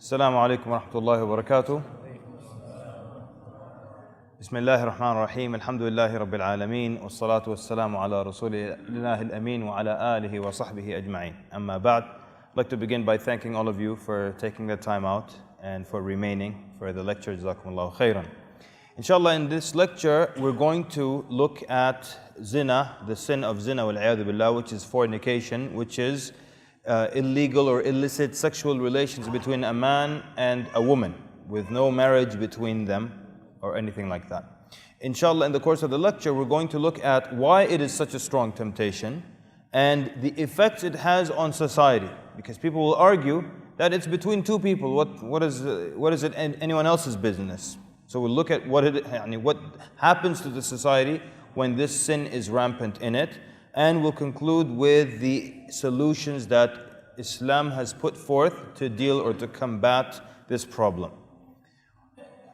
Assalamu alaikum wa rahmatullahi wa barakatuh. Bismillahir Rahmanir Rahim. Alhamdulillahi Rabbil Alameen. Wassalatu wassalamu ala Rasulillahil Ameen wa ala alihi wa sahbihi ajma'in. Amma ba'd. I'd like to begin by thanking all of you for taking the time out and for remaining for the lecture. Jazakumullahu khairan. Inshallah, in this lecture, we're going to look at zina, the sin of zina wal-'iyadhu billah, which is fornication, which is illegal or illicit sexual relations between a man and a woman with no marriage between them or anything like that. Inshallah, in the course of the lecture, we're going to look at why it is such a strong temptation and the effects it has on society. Because people will argue that it's between two people. What is it anyone else's business? So we'll look at what happens to the society when this sin is rampant in it. And we'll conclude with the solutions that Islam has put forth to deal or to combat this problem.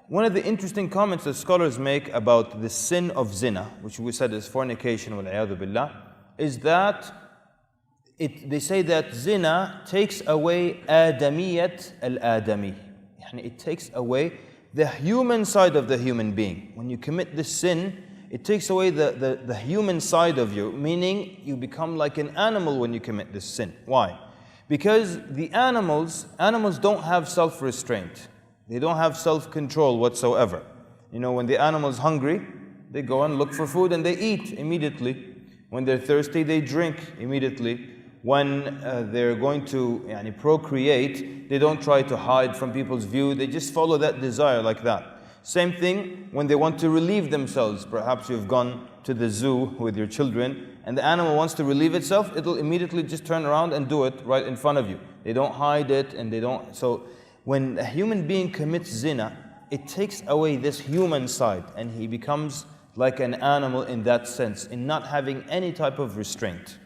One of the interesting comments that scholars make about the sin of zina, which we said is fornication wal-'iyadhu billah, is that they say that zina takes away adamiyat al-adami. It takes away the human side of the human being. When you commit this sin, it takes away the human side of you, meaning you become like an animal when you commit this sin. Why? Because the animals don't have self-restraint. They don't have self-control whatsoever. You know, when the animal's hungry, they go and look for food and they eat immediately. When they're thirsty, they drink immediately. When they're going to procreate, they don't try to hide from people's view. They just follow that desire like that. Same thing when they want to relieve themselves. Perhaps you've gone to the zoo with your children and the animal wants to relieve itself, it'll immediately just turn around and do it right in front of you. They don't hide it and they don't. So when a human being commits zina, it takes away this human side and he becomes like an animal in that sense, in not having any type of restraint.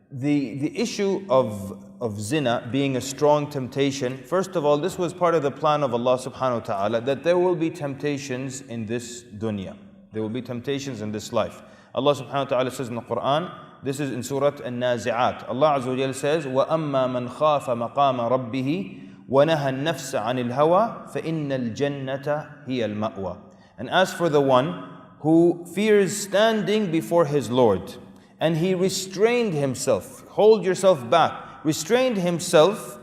The issue of zina being a strong temptation, first of all, this was part of the plan of Allah subhanahu wa ta'ala, that there will be temptations in this dunya. There will be temptations in this life. Allah subhanahu wa ta'ala says in the Quran, this is in Surah An-Nazi'at. Allah Azza wa Jalla says, وَأَمَّا مَنْ خَافَ مَقَامَ رَبِّهِ وَنَهَى النَّفْسَ عَنِ الْهَوَى فَإِنَّ الْجَنَّةَ هِيَ الْمَأْوَى. And as for the one who fears standing before his Lord, and he restrained himself, hold yourself back, restrained himself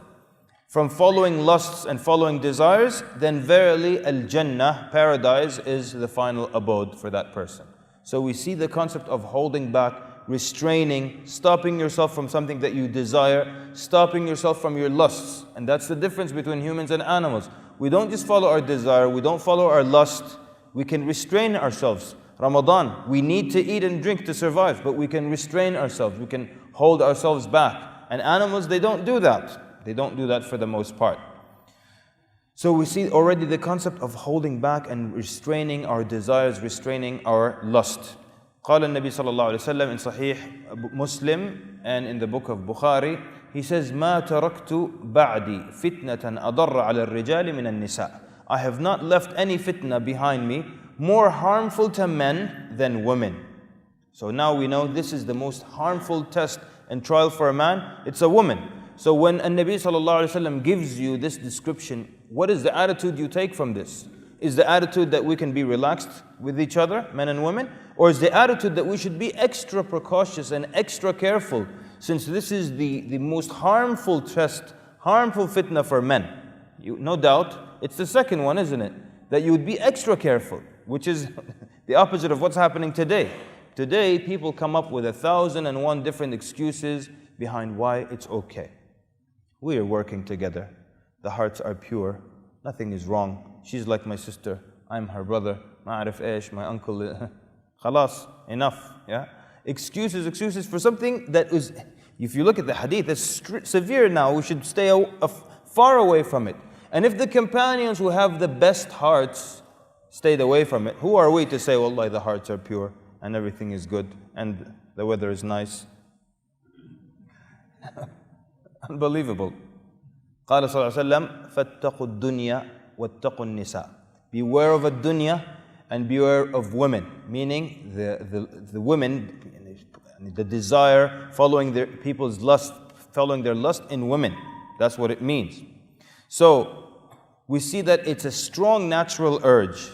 from following lusts and following desires, then verily al-Jannah, paradise, is the final abode for that person. So we see the concept of holding back, restraining, stopping yourself from something that you desire, stopping yourself from your lusts. And that's the difference between humans and animals. We don't just follow our desire, we don't follow our lust, we can restrain ourselves. Ramadan, we need to eat and drink to survive, but we can restrain ourselves, we can hold ourselves back. And animals, they don't do that. They don't do that for the most part. So we see already the concept of holding back and restraining our desires, restraining our lust. قال النبي صلى الله عليه وسلم in Sahih Muslim and in the book of Bukhari, he says, ما تركت بعدي فتنة أضر على الرجال من النساء. I have not left any fitna behind me more harmful to men than women. So now we know this is the most harmful test and trial for a man, it's a woman. So when An-Nabi sallallahu alaihi wasallam gives you this description, what is the attitude you take from this? Is the attitude that we can be relaxed with each other, men and women? Or is the attitude that we should be extra precautious and extra careful, since this is the most harmful test, harmful fitna for men? No doubt, it's the second one, isn't it? That you would be extra careful, which is the opposite of what's happening today. Today, people come up with 1,001 different excuses behind why it's okay. We are working together. The hearts are pure. Nothing is wrong. She's like my sister. I'm her brother. Ma'arif Aish, my uncle. Khalas, enough. Yeah? Excuses for something that is, if you look at the hadith, it's severe now. We should stay far away from it. And if the companions who have the best hearts stayed away from it, who are we to say, Wallahi, the hearts are pure and everything is good and the weather is nice? Unbelievable. قال صلى الله عليه وسلم فاتقوا الدنيا واتقوا النساء. Beware of a dunya and beware of women, meaning the women, the desire, following their people's lust, following their lust in women. That's what it means. So we see that it's a strong natural urge,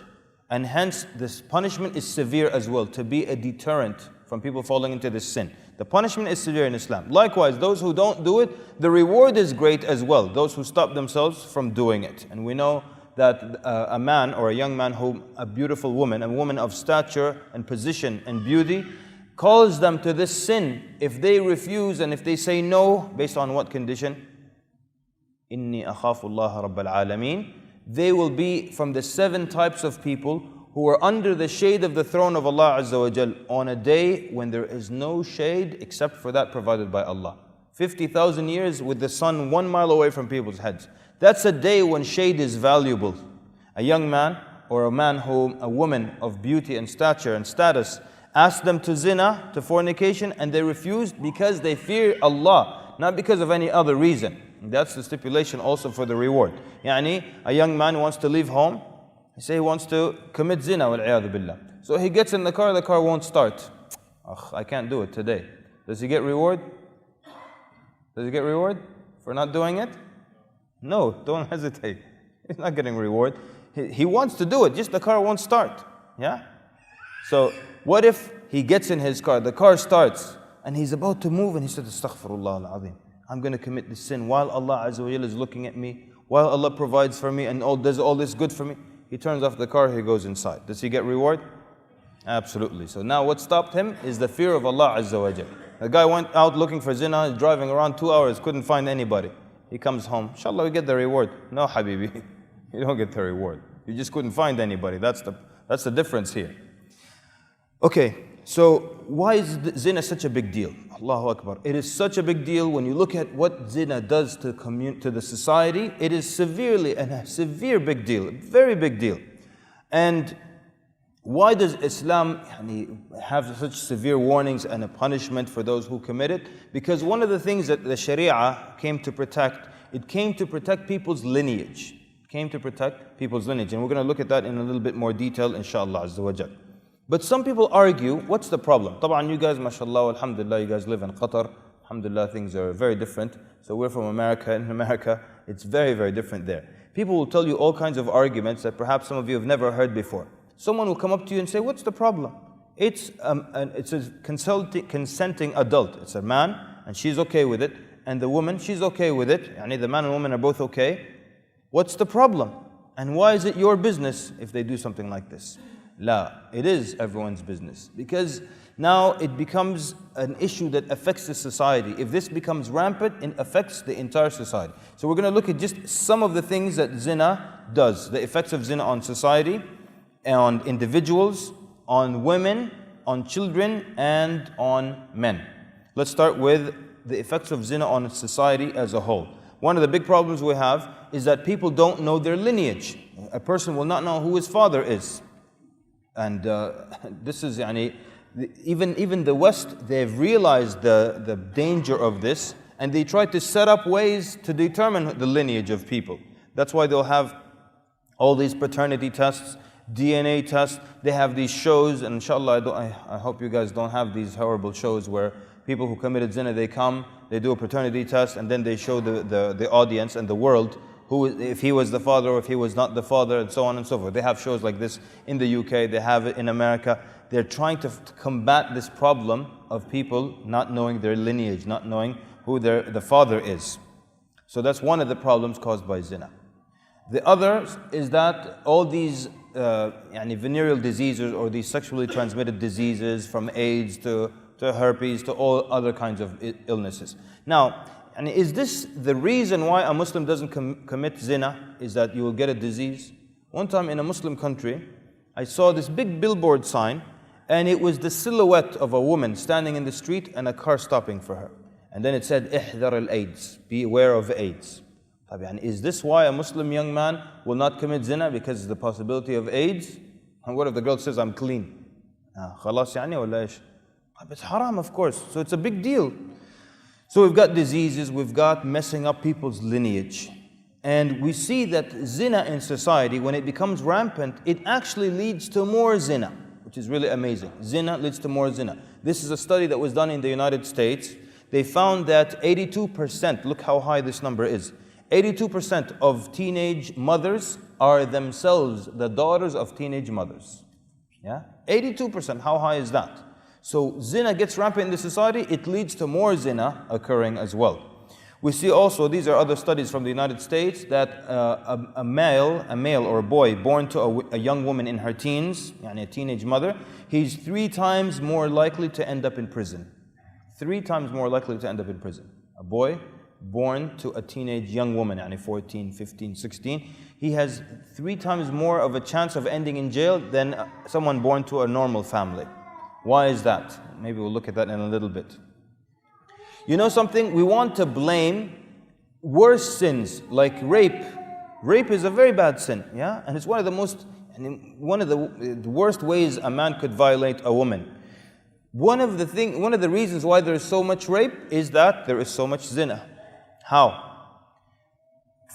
and hence this punishment is severe as well, to be a deterrent from people falling into this sin. The punishment is severe in Islam. Likewise, those who don't do it, the reward is great as well, those who stop themselves from doing it. And we know that a man or a young man whom a beautiful woman, a woman of stature and position and beauty, calls them to this sin, if they refuse and if they say no, based on what condition? Inni akhafu Allah Rabbal Alameen. They will be from the 7 types of people who are under the shade of the throne of Allah Azza wa Jal on a day when there is no shade except for that provided by Allah. 50,000 years with the sun 1 mile away from people's heads. That's a day when shade is valuable. A young man or a man whom a woman of beauty and stature and status asked them to zina, to fornication, and they refused because they fear Allah, not because of any other reason. And that's the stipulation also for the reward. Yani, a young man wants to leave home, he say he wants to commit zina, wal-'iyadhu billah. So he gets in the car won't start. I can't do it today. Does he get reward? Does he get reward for not doing it? No, don't hesitate. He's not getting reward. He wants to do it, just the car won't start. Yeah? So what if he gets in his car, the car starts, and he's about to move and he said, Astaghfirullah al-Azim, I'm going to commit this sin while Allah Azza wa Jalla is looking at me, while Allah provides for me and does all this good for me. He turns off the car, he goes inside. Does he get reward? Absolutely. So now what stopped him is the fear of Allah Azza wa Jalla. The guy went out looking for zina, driving around 2 hours, couldn't find anybody. He comes home, inshallah we get the reward. No, Habibi, you don't get the reward. You just couldn't find anybody. That's the difference here. Okay, so why is zina such a big deal? Allahu Akbar. It is such a big deal when you look at what zina does to the society. It is a severe big deal, a very big deal. And why does Islam have such severe warnings and a punishment for those who commit it? Because one of the things that the Sharia came to protect, it came to protect people's lineage. It came to protect people's lineage. And we're going to look at that in a little bit more detail, inshallah Azza wa Jal. But some people argue, what's the problem? Taban, you guys, mashallah, alhamdulillah, you guys live in Qatar. Alhamdulillah, things are very different. So we're from America. In America, it's very, very different there. People will tell you all kinds of arguments that perhaps some of you have never heard before. Someone will come up to you and say, what's the problem? It's a consenting adult. It's a man, and she's okay with it. And the woman, she's okay with it. The man and woman are both okay. What's the problem? And why is it your business if they do something like this? La, it is everyone's business. Because now it becomes an issue that affects the society. If this becomes rampant, it affects the entire society. So we're going to look at just some of the things that zina does. The effects of zina on society, on individuals, on women, on children, and on men. Let's start with the effects of zina on society as a whole. One of the big problems we have is that people don't know their lineage. A person will not know who his father is. And this is, even the West, they've realized the danger of this, and they try to set up ways to determine the lineage of people. That's why they'll have all these paternity tests, DNA tests. They have these shows, and inshallah, I hope you guys don't have these horrible shows where people who committed zina, they come, they do a paternity test, and then they show the audience and the world if he was the father or if he was not the father, and so on and so forth. They have shows like this in the UK, they have it in America. They're trying to combat this problem of people not knowing their lineage, not knowing who the father is. So that's one of the problems caused by zina. The other is that all these venereal diseases or these sexually transmitted diseases, from AIDS to herpes to all other kinds of illnesses. Now, is this the reason why a Muslim doesn't commit zina, is that you will get a disease? One time in a Muslim country, I saw this big billboard sign, and it was the silhouette of a woman standing in the street and a car stopping for her. And then it said, "Ihdar al-AIDS," beware of AIDS. Is this why a Muslim young man will not commit zina? Because of the possibility of AIDS? And what if the girl says, I'm clean? Khalas yani wala ish? It's haram, of course. So it's a big deal. So we've got diseases, we've got messing up people's lineage. And we see that zina in society, when it becomes rampant, it actually leads to more zina, which is really amazing. Zina leads to more zina. This is a study that was done in the United States. they found that 82%, look how high this number is, 82% of teenage mothers are themselves the daughters of teenage mothers. Yeah? 82%, how high is that? So zina gets rampant in the society, it leads to more zina occurring as well. We see also, these are other studies from the United States, that a male or a boy born to a young woman in her teens, yani a teenage mother, he's 3 times more likely to end up in prison. 3 times more likely to end up in prison. A boy born to a teenage young woman, yani 14, 15, 16, he has 3 times more of a chance of ending in jail than someone born to a normal family. Why is that? Maybe we'll look at that in a little bit. You know something? We want to blame worse sins like rape. Rape is a very bad sin, yeah? And it's one of the worst ways a man could violate a woman. One of the reasons why there is so much rape is that there is so much zina. How?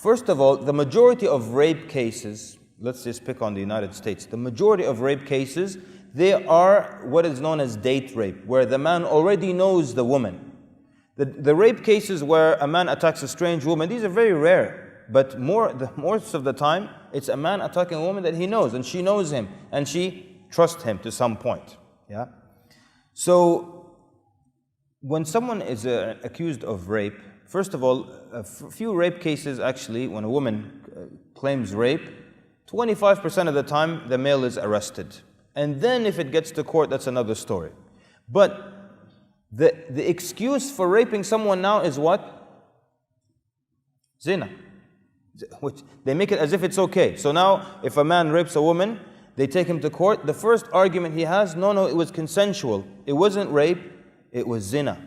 First of all, the majority of rape cases, let's just pick on the United States, the majority of rape cases, they are what is known as date rape, where the man already knows the woman. The rape cases where a man attacks a strange woman, these are very rare. But most of the time, it's a man attacking a woman that he knows, and she knows him, and she trusts him to some point. Yeah. So when someone is accused of rape, first of all, a few rape cases actually, when a woman claims rape, 25% of the time the male is arrested. And then if it gets to court, that's another story. But the excuse for raping someone now is what? Zina. Which they make it as if it's okay. So now, if a man rapes a woman, they take him to court. The first argument he has, no, it was consensual. It wasn't rape, it was zina.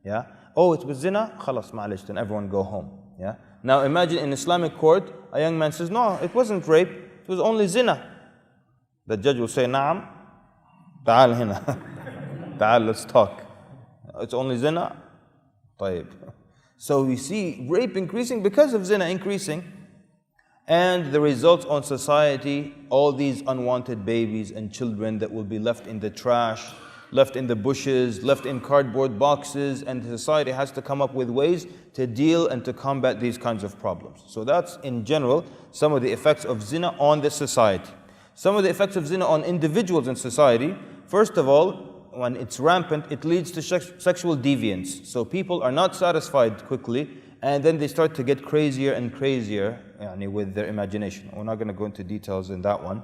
Yeah? Oh, it was zina? Khalas, ma'alish, then everyone go home. Yeah? Now imagine in Islamic court, a young man says, no, it wasn't rape, it was only zina. The judge will say, Naam, ta'al hina. Ta'al, let's talk. It's only zina? Tayyib. So we see rape increasing because of zina increasing. And the results on society, all these unwanted babies and children that will be left in the trash, left in the bushes, left in cardboard boxes, and society has to come up with ways to deal and to combat these kinds of problems. So that's in general some of the effects of zina on the society. Some of the effects of zina on individuals in society, first of all, when it's rampant, it leads to sexual deviance. So people are not satisfied quickly, and then they start to get crazier and crazier with their imagination. We're not going to go into details in that one.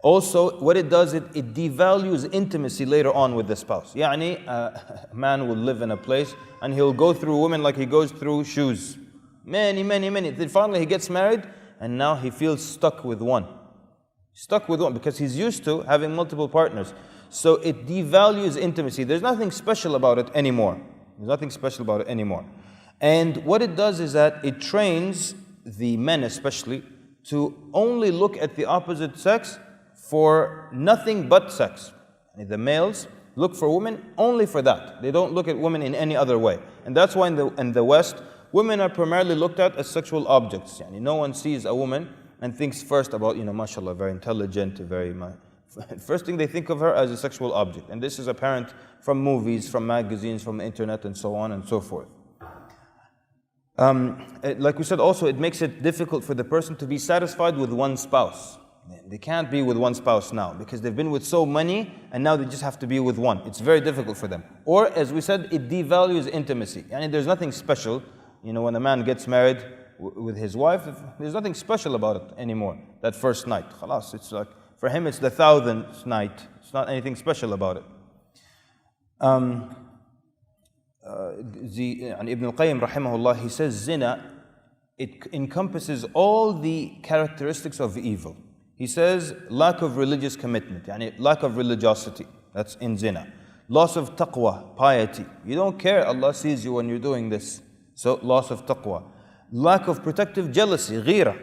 Also, what it does, it devalues intimacy later on with the spouse. A man will live in a place and he'll go through women like he goes through shoes. Many. Then finally he gets married and now he feels stuck with one. Stuck with one because he's used to having multiple partners. So it devalues intimacy. There's nothing special about it anymore. And what it does is that it trains the men especially to only look at the opposite sex for nothing but sex. The males look for women only for that. They don't look at women in any other way. And that's why in the West, women are primarily looked at as sexual objects. No one sees a woman and thinks first about, mashallah, very intelligent, first thing they think of her as a sexual object. And this is apparent from movies, from magazines, from the internet, and so on and so forth. Like we said also, it makes it difficult for the person to be satisfied with one spouse. They can't be with one spouse now because they've been with so many and now they just have to be with one. It's very difficult for them. Or as we said, it devalues intimacy. There's nothing special. When a man gets married with his wife, there's nothing special about it anymore. That first night, khalas, it's like, for him it's the 1,000th night. It's not anything special about it. Ibn al-Qayyim rahimahullah, he says zina, it encompasses all the characteristics of evil. He says lack of religious commitment, lack of religiosity, that's in zina. Loss of taqwa, piety. You don't care, Allah sees you when you're doing this. So loss of taqwa. Lack of protective jealousy, ghira.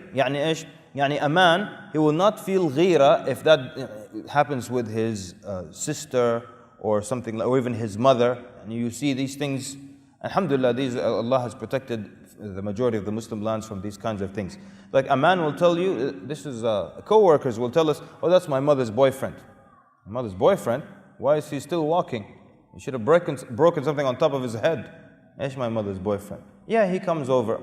A man, he will not feel ghira if that happens with his sister or something, or even his mother. And you see these things, alhamdulillah, Allah has protected the majority of the Muslim lands from these kinds of things. Like a man will tell you, this is co-workers will tell us, oh, that's my mother's boyfriend. My mother's boyfriend? Why is he still walking? He should have broken something on top of his head. It's my mother's boyfriend. Yeah, he comes over.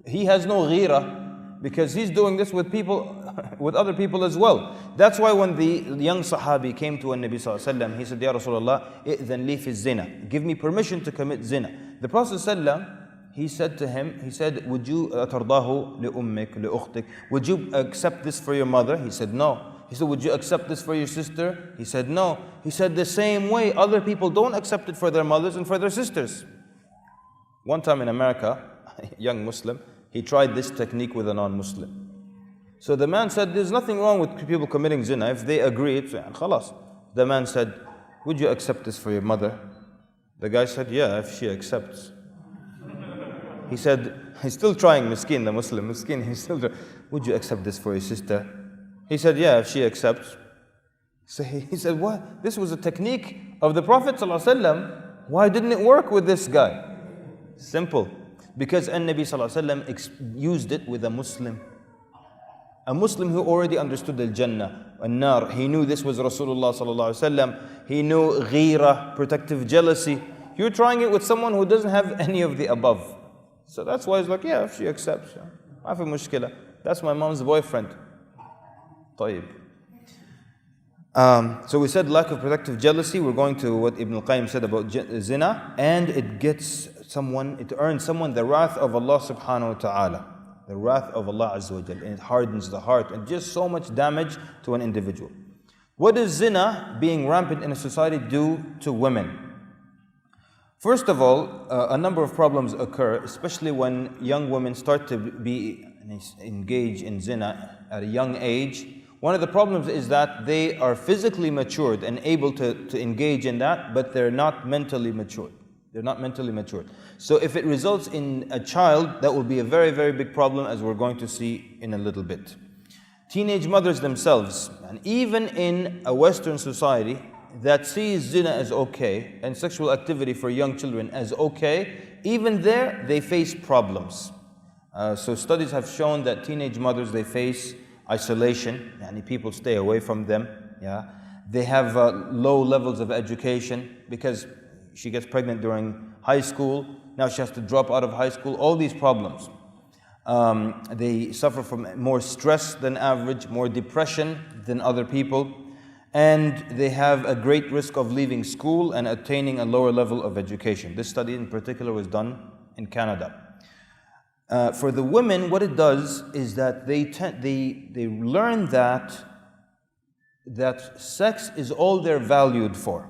He has no ghira because he's doing this with people, with other people as well. That's why when the young Sahabi came to Nabi Sallallahu Alaihi Wasallam, he said, Ya Rasulullah, إِذَنْ لِي فِي الزِّنَا. Give me permission to commit zina. The Prophet Sallallahu he said to him, he said, would you أَتَرْضَاهُ لِأُمِّكَ لِأُخْتِكَ? Would you accept this for your mother? He said, no. He said, would you accept this for your sister? He said, no. He said, the same way other people don't accept it for their mothers and for their sisters. One time in America, a young Muslim, he tried this technique with a non-Muslim. So the man said, there's nothing wrong with people committing zina. If they agree, it's khalas. The man said, would you accept this for your mother? The guy said, yeah, if she accepts. He said, he's still trying, miskin, the Muslim, miskin, he's still trying. Would you accept this for your sister? He said, yeah, if she accepts. So he said, what? This was a technique of the Prophet ﷺ. Why didn't it work with this guy? Simple. Because Nabi ﷺ used it with a Muslim. A Muslim who already understood al-Jannah, al-Nar. He knew this was Rasulullah ﷺ. He knew ghira, protective jealousy. You're trying it with someone who doesn't have any of the above. So that's why he's like, yeah, if she accepts. ما في مشكلة. That's my mom's boyfriend. طيب. So we said lack of protective jealousy. We're going to what Ibn al-Qayyim said about zina. And it earns someone the wrath of Allah subhanahu wa ta'ala. The wrath of Allah Azza wa Jal. And it hardens the heart and just so much damage to an individual. What does zina, being rampant in a society, do to women? First of all, a number of problems occur, especially when young women start to be engaged in zina at a young age. One of the problems is that they are physically matured and able to engage in that, but they're not mentally matured. They're not mentally matured. So if it results in a child, that will be a very, very big problem, as we're going to see in a little bit. Teenage mothers themselves, and even in a Western society that sees zina as okay and sexual activity for young children as okay, even there they face problems. So studies have shown that teenage mothers, they face isolation, and people stay away from them. Yeah, they have low levels of education because she gets pregnant during high school. Now she has to drop out of high school. All these problems. They suffer from more stress than average, more depression than other people, and they have a great risk of leaving school and attaining a lower level of education. This study in particular was done in Canada. For the women, what it does is that they learn that sex is all they're valued for.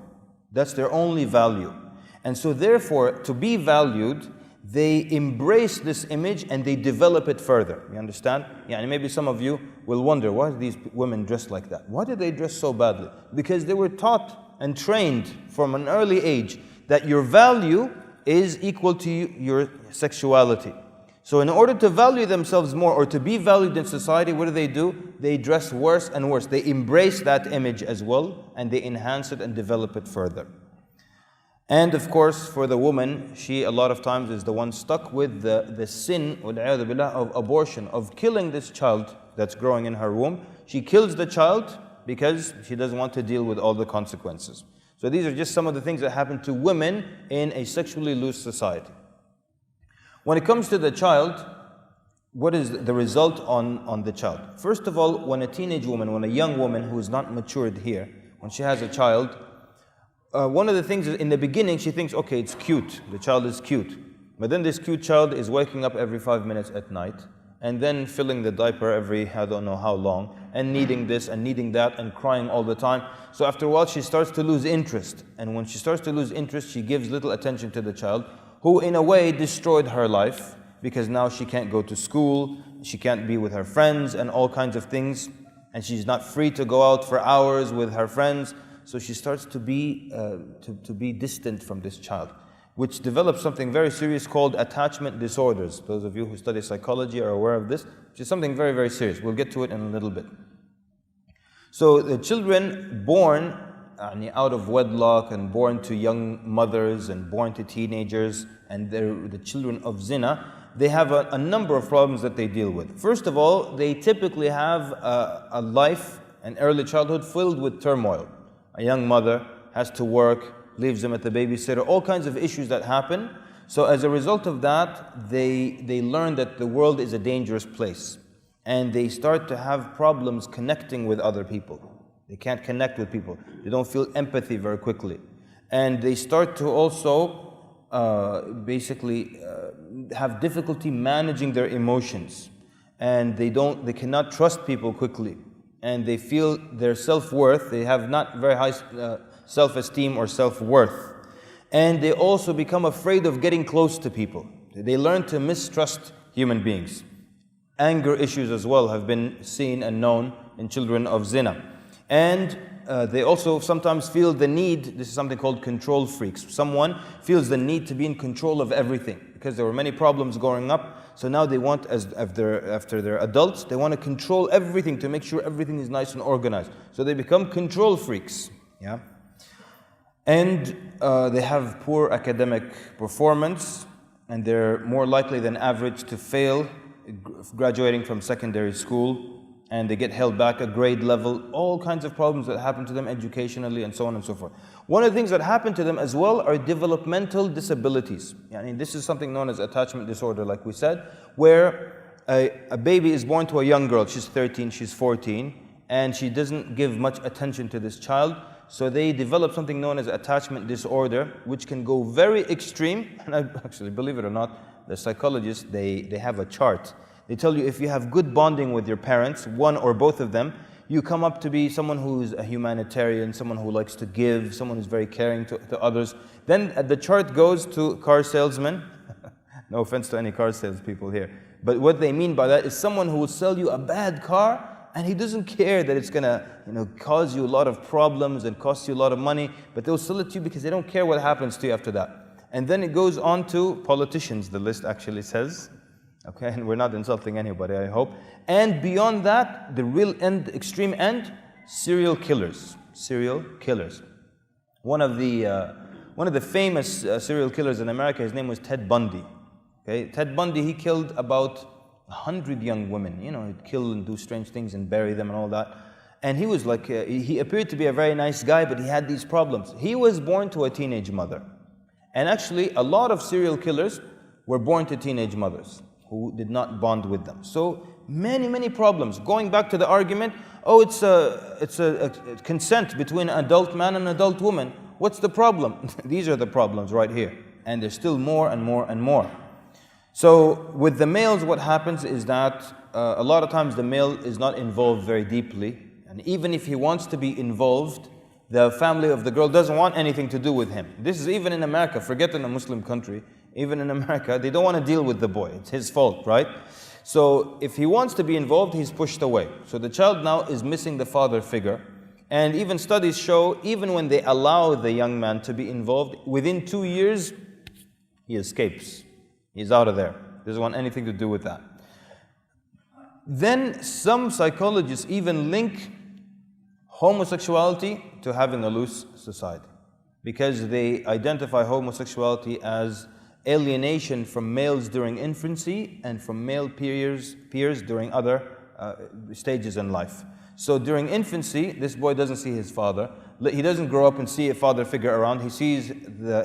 That's their only value. And so therefore, to be valued, they embrace this image and they develop it further. You understand? Yeah, and maybe some of you will wonder, why do these women dress like that? Why do they dress so badly? Because they were taught and trained from an early age that your value is equal to your sexuality. So in order to value themselves more or to be valued in society, what do? They dress worse and worse. They embrace that image as well and they enhance it and develop it further. And of course, for the woman, she a lot of times is the one stuck with the sin of abortion, of killing this child that's growing in her womb. She kills the child because she doesn't want to deal with all the consequences. So these are just some of the things that happen to women in a sexually loose society. When it comes to the child, what is the result on the child? First of all, when a teenage woman, when a young woman who is not matured here, when she has a child, one of the things is in the beginning she thinks, okay, it's cute, the child is cute. But then this cute child is waking up every 5 minutes at night and then filling the diaper every I don't know how long and needing this and needing that and crying all the time. So after a while she starts to lose interest. And when she starts to lose interest, she gives little attention to the child, who in a way destroyed her life because now she can't go to school, she can't be with her friends and all kinds of things, and she's not free to go out for hours with her friends. So she starts to be distant from this child, which develops something very serious called attachment disorders. Those of you who study psychology are aware of this, which is something very, very serious. We'll get to it in a little bit. So the children born out of wedlock and born to young mothers and born to teenagers and they're the children of zina, they have a number of problems that they deal with. First of all, they typically have a life, an early childhood filled with turmoil. A young mother has to work, leaves them at the babysitter, all kinds of issues that happen. So as a result of that, they learn that the world is a dangerous place. And they start to have problems connecting with other people. They can't connect with people. They don't feel empathy very quickly. And they start to also basically have difficulty managing their emotions. And they cannot trust people quickly. And they feel their self-worth, they have not very high self-esteem or self-worth. And they also become afraid of getting close to people. They learn to mistrust human beings. Anger issues as well have been seen and known in children of zina. And they also sometimes feel the need, this is something called control freaks. Someone feels the need to be in control of everything because there were many problems growing up. So now they want, after they're adults, they want to control everything to make sure everything is nice and organized. So they become control freaks. Yeah. And they have poor academic performance, and they're more likely than average to fail graduating from secondary school, and they get held back at grade level, all kinds of problems that happen to them educationally and so on and so forth. One of the things that happen to them as well are developmental disabilities. This is something known as attachment disorder, like we said, where a baby is born to a young girl, she's 13, she's 14, and she doesn't give much attention to this child. So they develop something known as attachment disorder, which can go very extreme. And actually, believe it or not, the psychologists, they have a chart. They tell you if you have good bonding with your parents, one or both of them, you come up to be someone who's a humanitarian, someone who likes to give, someone who's very caring to others. Then the chart goes to car salesmen. No offense to any car salespeople here. But what they mean by that is someone who will sell you a bad car, and he doesn't care that it's gonna, cause you a lot of problems and cost you a lot of money, but they'll sell it to you because they don't care what happens to you after that. And then it goes on to politicians, the list actually says. Okay, and we're not insulting anybody, I hope. And beyond that, the real end, extreme end, serial killers. Serial killers. One of the famous serial killers in America, his name was Ted Bundy. Okay, Ted Bundy, he killed about 100 young women. He'd kill and do strange things and bury them and all that. And he was like, he appeared to be a very nice guy, but he had these problems. He was born to a teenage mother. And actually, a lot of serial killers were born to teenage mothers who did not bond with them. So many problems. Going back to the argument, it's a consent between an adult man and an adult woman. What's the problem? These are the problems right here. And there's still more and more and more. So with the males, what happens is that a lot of times the male is not involved very deeply. And even if he wants to be involved, the family of the girl doesn't want anything to do with him. This is even in America. Forget in a Muslim country. Even in America, they don't want to deal with the boy. It's his fault, right? So if he wants to be involved, he's pushed away. So the child now is missing the father figure. And even studies show, even when they allow the young man to be involved, within 2 years, he escapes. He's out of there. Doesn't want anything to do with that. Then some psychologists even link homosexuality to having a loose society, because they identify homosexuality as alienation from males during infancy and from male peers during other stages in life. So during infancy, this boy doesn't see his father. He doesn't grow up and see a father figure around. He sees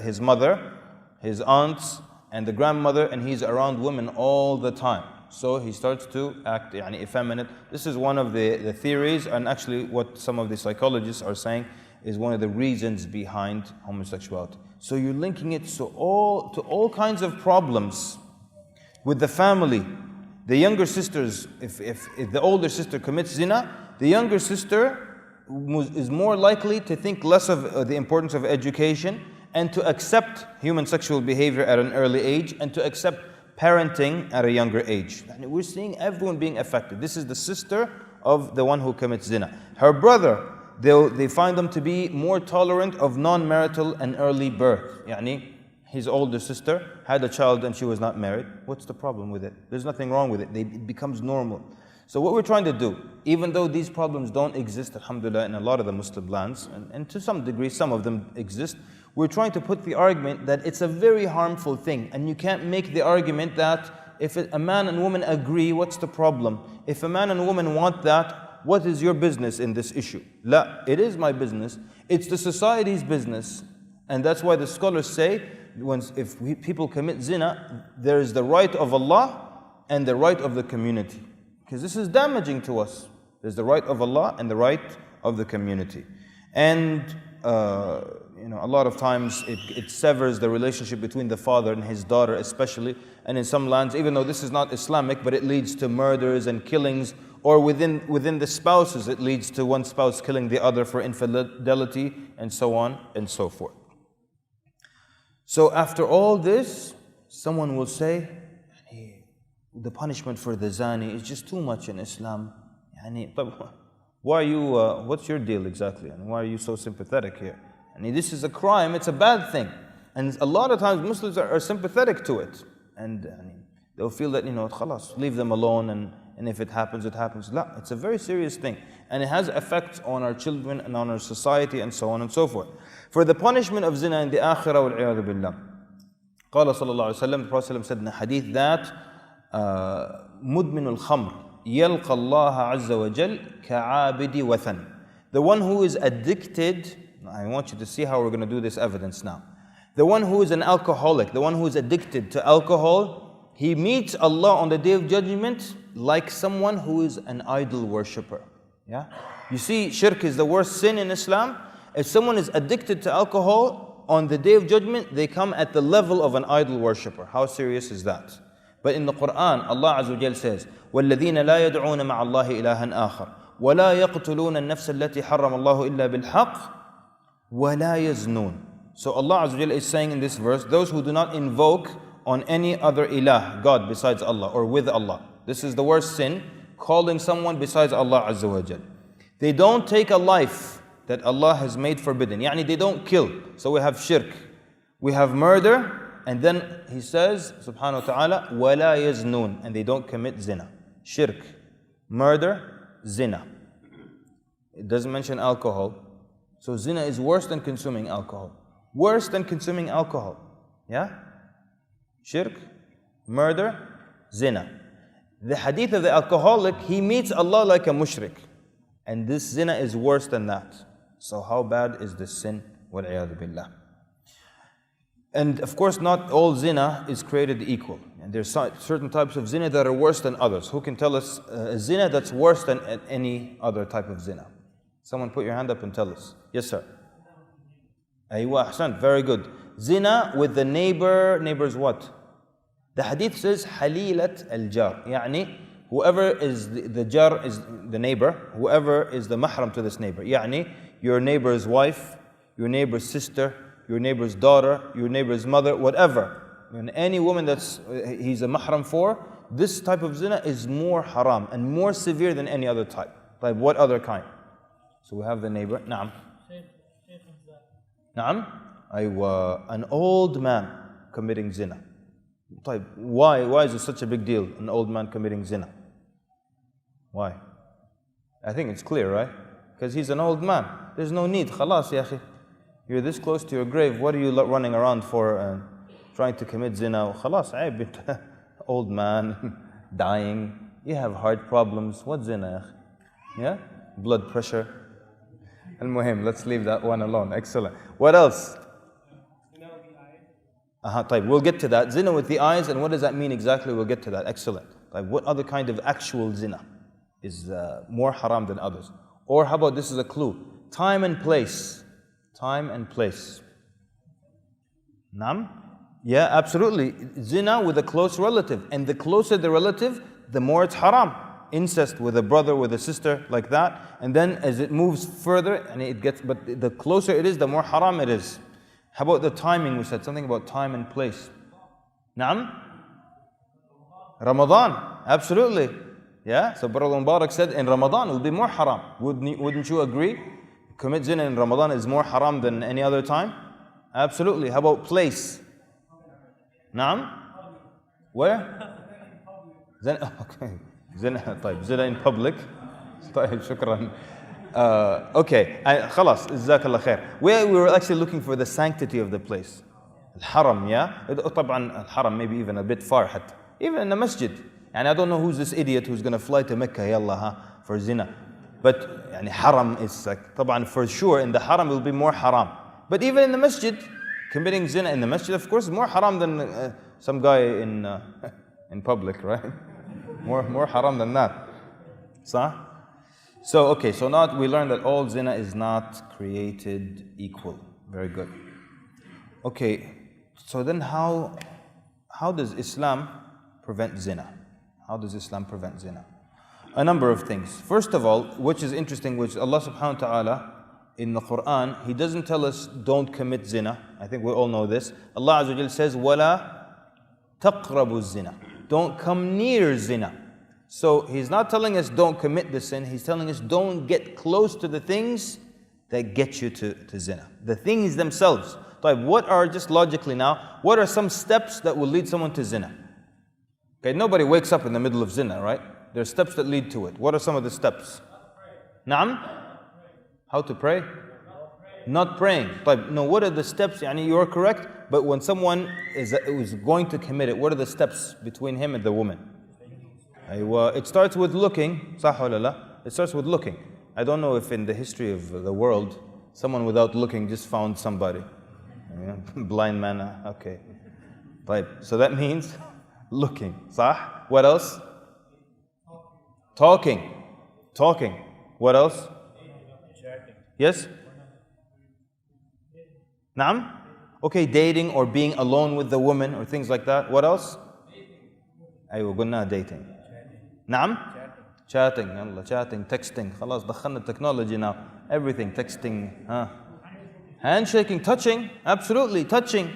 his mother, his aunts, and the grandmother, and he's around women all the time. So he starts to act effeminate. This is one of the theories, and actually what some of the psychologists are saying is one of the reasons behind homosexuality. So you're linking it to all kinds of problems with the family. The younger sisters, if the older sister commits zina, the younger sister is more likely to think less of the importance of education and to accept human sexual behavior at an early age and to accept parenting at a younger age. And we're seeing everyone being affected. This is the sister of the one who commits zina. Her brother, they find them to be more tolerant of non-marital and early birth. His older sister had a child and she was not married. What's the problem with it? There's nothing wrong with it. It becomes normal. So what we're trying to do, even though these problems don't exist, alhamdulillah, in a lot of the Muslim lands, and to some degree some of them exist, we're trying to put the argument that it's a very harmful thing, and you can't make the argument that if a man and woman agree, what's the problem? If a man and woman want that, what is your business in this issue? La, it is my business. It's the society's business. And that's why the scholars say people commit zina, there is the right of Allah and the right of the community. Because this is damaging to us. There's the right of Allah and the right of the community. And a lot of times it severs the relationship between the father and his daughter especially. And in some lands, even though this is not Islamic, but it leads to murders and killings. Or within the spouses, it leads to one spouse killing the other for infidelity, and so on and so forth. So after all this, someone will say, the punishment for the zani is just too much in Islam. Why are you, what's your deal exactly? And why are you so sympathetic here? This is a crime, it's a bad thing. And a lot of times Muslims are sympathetic to it. And they'll feel that, khalas, leave them alone, and if it happens, it happens. La, it's a very serious thing. And it has effects on our children and on our society and so on and so forth. For the punishment of zina in the akhirah, wal-'iyadhu billah. Qala sallallahu alayhi wa sallam, the Prophet said in a hadith that مُدْمِنُ الْخَمْرِ يَلْقَ اللَّهَ عَزَّ وَجَلْ كَعَابِدِ وَثَنٍ. The one who is addicted, I want you to see how we're going to do this evidence now. The one who is an alcoholic, the one who is addicted to alcohol, he meets Allah on the Day of Judgment like someone who is an idol worshipper. Yeah? You see, shirk is the worst sin in Islam. If someone is addicted to alcohol, on the Day of Judgment, they come at the level of an idol worshipper. How serious is that? But in the Quran, Allah Azza wa Jal says, وَالَّذِينَ لَا يَدْعُونَ مَعَ اللَّهِ إِلَهًا آخَرَ وَلَا يَقْتُلُونَ النَّفْسَ الَّتِي حَرَّمَ اللَّهُ إِلَّا بِالْحَقِّ وَلَا يَزْنُونَ. So Allah Azza wa Jal is saying in this verse, those who do not invoke on any other ilah, God besides Allah, or with Allah. This is the worst sin, calling someone besides Allah Azza wa Jal. They don't take a life that Allah has made forbidden. Yani they don't kill. So we have shirk, we have murder, and then he says, subhanahu wa ta'ala, وَلَا يَزْنُونَ, and they don't commit zina. Shirk, murder, zina. It doesn't mention alcohol. So zina is worse than consuming alcohol. Worse than consuming alcohol. Yeah? Shirk, murder, zina. The hadith of the alcoholic, he meets Allah like a mushrik. And this zina is worse than that. So how bad is this sin? Wal-'iyadhu billah. And of course, not all zina is created equal. And there's certain types of zina that are worse than others. Who can tell us a zina that's worse than any other type of zina? Someone put your hand up and tell us. Yes, sir. Aywa, ahsan, very good. Zina with the neighbor. Neighbor's what? The hadith says, halilat al-jar. Yani, whoever is the jar is the neighbor, whoever is the mahram to this neighbor. Yani, your neighbor's wife, your neighbor's sister, your neighbor's daughter, your neighbor's mother, whatever. And any woman he's a mahram for, this type of zina is more haram and more severe than any other type. Like what other kind? So we have the neighbor. Naam. Naam. Aywa, an old man committing zina. Why is it such a big deal, an old man committing zina? Why? I think it's clear, right? Because he's an old man. There's no need. Khalas, ya akhi. You're this close to your grave. What are you running around for, trying to commit zina? Khalas, aib. Old man, dying. You have heart problems. What zina? Yeah? Blood pressure. Al-Muhim, let's leave that one alone. Excellent. What else? We'll get to that. Zina with the eyes, and what does that mean exactly? We'll get to that. Excellent. What other kind of actual zina is more haram than others? Or how about, this is a clue, time and place. Time and place. Naam? Yeah, absolutely. Zina with a close relative. And the closer the relative, the more it's haram. Incest with a brother, with a sister, like that. And then as it moves further, and it gets, but the closer it is, the more haram it is. How about the timing? We said something about time and place. Naam? Ramadan. Absolutely. Yeah? So Brother Mubarak said in Ramadan it will be more haram. Wouldn't you agree? Commit zina in Ramadan is more haram than any other time? Absolutely. How about place? Naam? Where? Zina, okay. Zina in public. Shukran. Okay, khalas, jazakallah khair. We were actually looking for the sanctity of the place. Al-Haram, yeah? طبعا Al-Haram maybe even a bit far حتى. Even in the masjid. And I don't know who's this idiot who's going to fly to Mecca, yallah, for zina. But yani, haram is like, طبعا for sure in the haram it will be more haram. But even in the masjid, Committing zina in the masjid, of course, is more haram than some guy in public, right? More haram than that. So, okay, so now we learned that all zina is not created equal. Very good. Okay, so then how does Islam prevent zina? How does Islam prevent zina? A number of things. First of all, which is interesting, which Allah subhanahu wa ta'ala in the Quran, He doesn't tell us don't commit zina. I think we all know this. Allah Azza wa Jal says, وَلَا تَقْرَبُوا الزِّنَا. Don't come near zina. So He's not telling us don't commit the sin. He's telling us don't get close to the things that get you to zina. The things themselves. What are, just logically now, what are some steps that will lead someone to zina? Okay, nobody wakes up in the middle of zina, right? There are steps that lead to it. What are some of the steps? Naam? How to pray? Not praying. No, what are the steps? You are correct, but when someone is going to commit it, what are the steps between him and the woman? It starts with looking. It starts with looking. I don't know if in the history of the world, someone without looking just found somebody. Blind man, okay. So that means looking. Sah? What else? Talking. What else? Yes? Naam? Okay, dating or being alone with the woman or things like that. What else? Aywa, qulna dating. Naam? Chatting. Allah, chatting, texting. Khalas, dakhalna technology now. Everything, texting. Handshaking, touching. Absolutely, touching.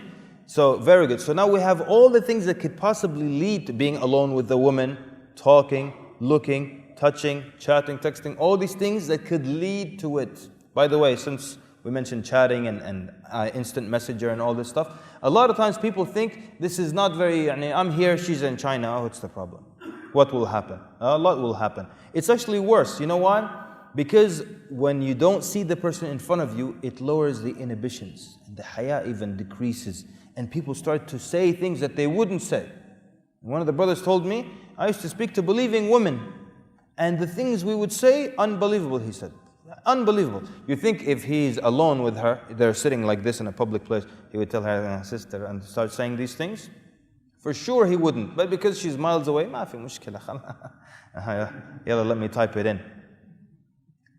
So, very good. So now we have all the things that could possibly lead to being alone with the woman, talking, looking, touching, chatting, texting, all these things that could lead to it. By the way, since we mentioned chatting and instant messenger and all this stuff, a lot of times people think this is not very, I'm here, she's in China, what's the problem? What will happen? A lot will happen. It's actually worse. You know why? Because when you don't see the person in front of you, it lowers the inhibitions. And the haya even decreases. And people start to say things that they wouldn't say. One of the brothers told me, I used to speak to believing women. And the things we would say, unbelievable, he said. Unbelievable. You think if he's alone with her, they're sitting like this in a public place, he would tell her, sister, and start saying these things? For sure he wouldn't. But because she's miles away, ma fi mushkila. Yalla, let me type it in.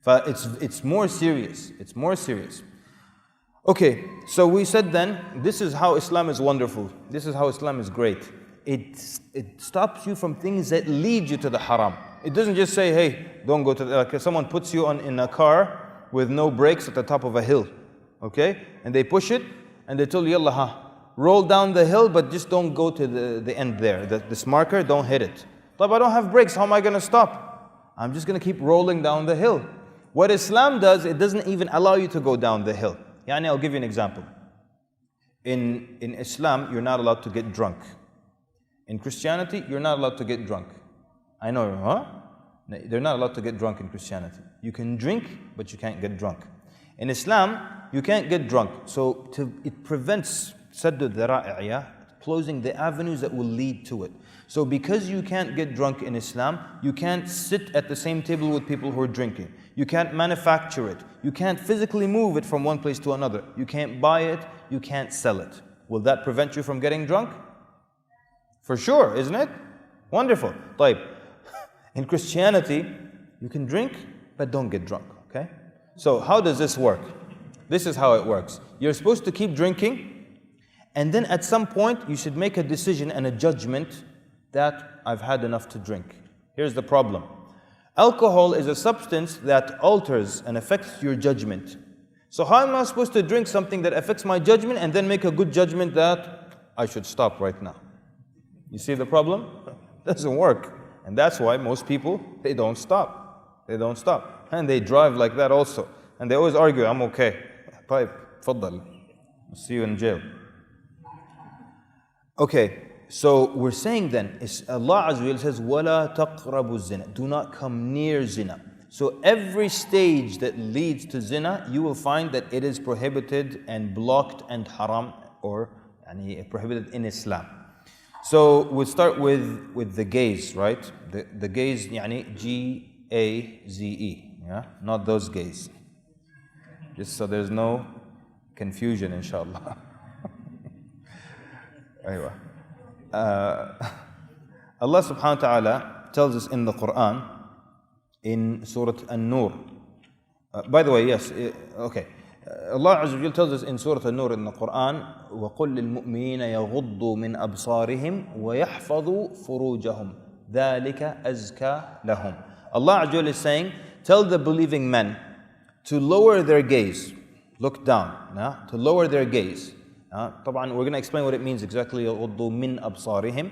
It's more serious. It's more serious. Okay, so we said then, this is how Islam is wonderful. This is how Islam is great. It stops you from things that lead you to the haram. It doesn't just say, hey, don't go to the, someone puts you in a car with no brakes at the top of a hill, okay? And they push it, and they tell you, yalla, roll down the hill, but just don't go to the end there. This marker, don't hit it. But I don't have brakes, how am I going to stop? I'm just going to keep rolling down the hill. What Islam does, it doesn't even allow you to go down the hill. I'll give you an example. In Islam, you're not allowed to get drunk. In Christianity, you're not allowed to get drunk. I know, huh? They're not allowed to get drunk in Christianity. You can drink, but you can't get drunk. In Islam, you can't get drunk. So it prevents saddu dhara'i, closing the avenues that will lead to it. So because you can't get drunk in Islam, you can't sit at the same table with people who are drinking. You can't manufacture it. You can't physically move it from one place to another. You can't buy it. You can't sell it. Will that prevent you from getting drunk? For sure, isn't it? Wonderful. طيب. In Christianity, you can drink, but don't get drunk, okay? So how does this work? This is how it works. You're supposed to keep drinking, and then at some point, you should make a decision and a judgment that I've had enough to drink. Here's the problem. Alcohol is a substance that alters and affects your judgment. So how am I supposed to drink something that affects my judgment and then make a good judgment that I should stop right now? You see the problem? It doesn't work. And that's why most people, they don't stop. They don't stop. And they drive like that also. And they always argue, I'm okay. Pipe, faddal. I'll see you in jail. Okay, so we're saying then, Allah Azza wa Jalla says, وَلَا تَقْرَبُوا الزِّنَا. Do not come near zina. So every stage that leads to zina, you will find that it is prohibited and blocked and haram, or prohibited in Islam. So we'll start with the gaze, right? The gaze, G-A-Z-E, yeah? Not those gays. Just so there's no confusion, inshallah. Aywa. Allah subhanahu wa ta'ala tells us in the Quran, in Surah An-Nur. By the way, yes, okay. Allah Azza wa Jal tells us in Surah An-Nur in the Quran, وَقُلْ لِلْمُؤْمِنِينَ يَغُضُّوا مِنْ أَبْصَارِهِمْ وَيَحْفَظُوا فُرُوجَهُمْ ذَلِكَ أَزْكَى لَهُمْ. Allah Azza wa Jal is saying, tell the believing men to lower their gaze, look down, to lower their gaze. طبعا we're going to explain what it means exactly. يَغُضُّوا مِنْ أَبْصَارِهِمْ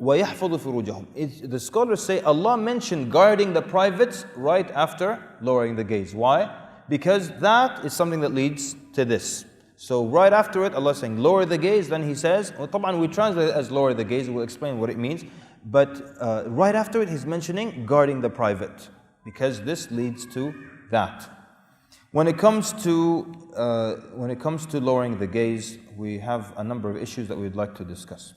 وَيَحْفَظُوا فُرُوجَهُم. The scholars say Allah mentioned guarding the privates right after lowering the gaze. Why? Because that is something that leads to this. So right after it, Allah is saying lower the gaze, then He says, طبعا we translate it as lower the gaze, we'll explain what it means. But right after it, He's mentioning guarding the private, because this leads to that. When it comes to lowering the gaze, we have a number of issues that we'd like to discuss.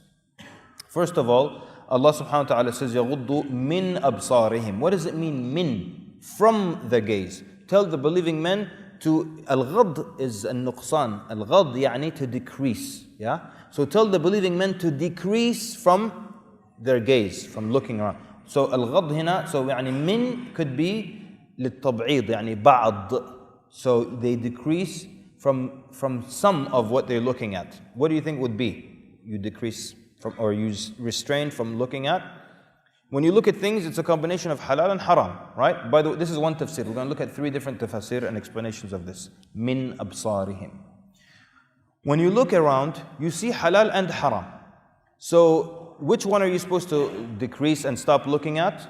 First of all, Allah subhanahu wa ta'ala says, يَغُضُّوا مِنْ أَبْصَارِهِمْ. What does it mean, min? From the gaze. Tell the believing men to, al-ghad is al-nuqsan. Al-ghad يعني to decrease. Yeah? So tell the believing men to decrease from their gaze, from looking around. So al-ghad hina, so يعني min could be للتبعيض, يعني بعض. So they decrease from some of what they're looking at. What do you think would be? You decrease from, or you restrain from looking at? When you look at things, it's a combination of halal and haram, right? By the way, this is one tafsir. We're going to look at 3 different tafsir and explanations of this. Min absarihim. When you look around, you see halal and haram. So which one are you supposed to decrease and stop looking at?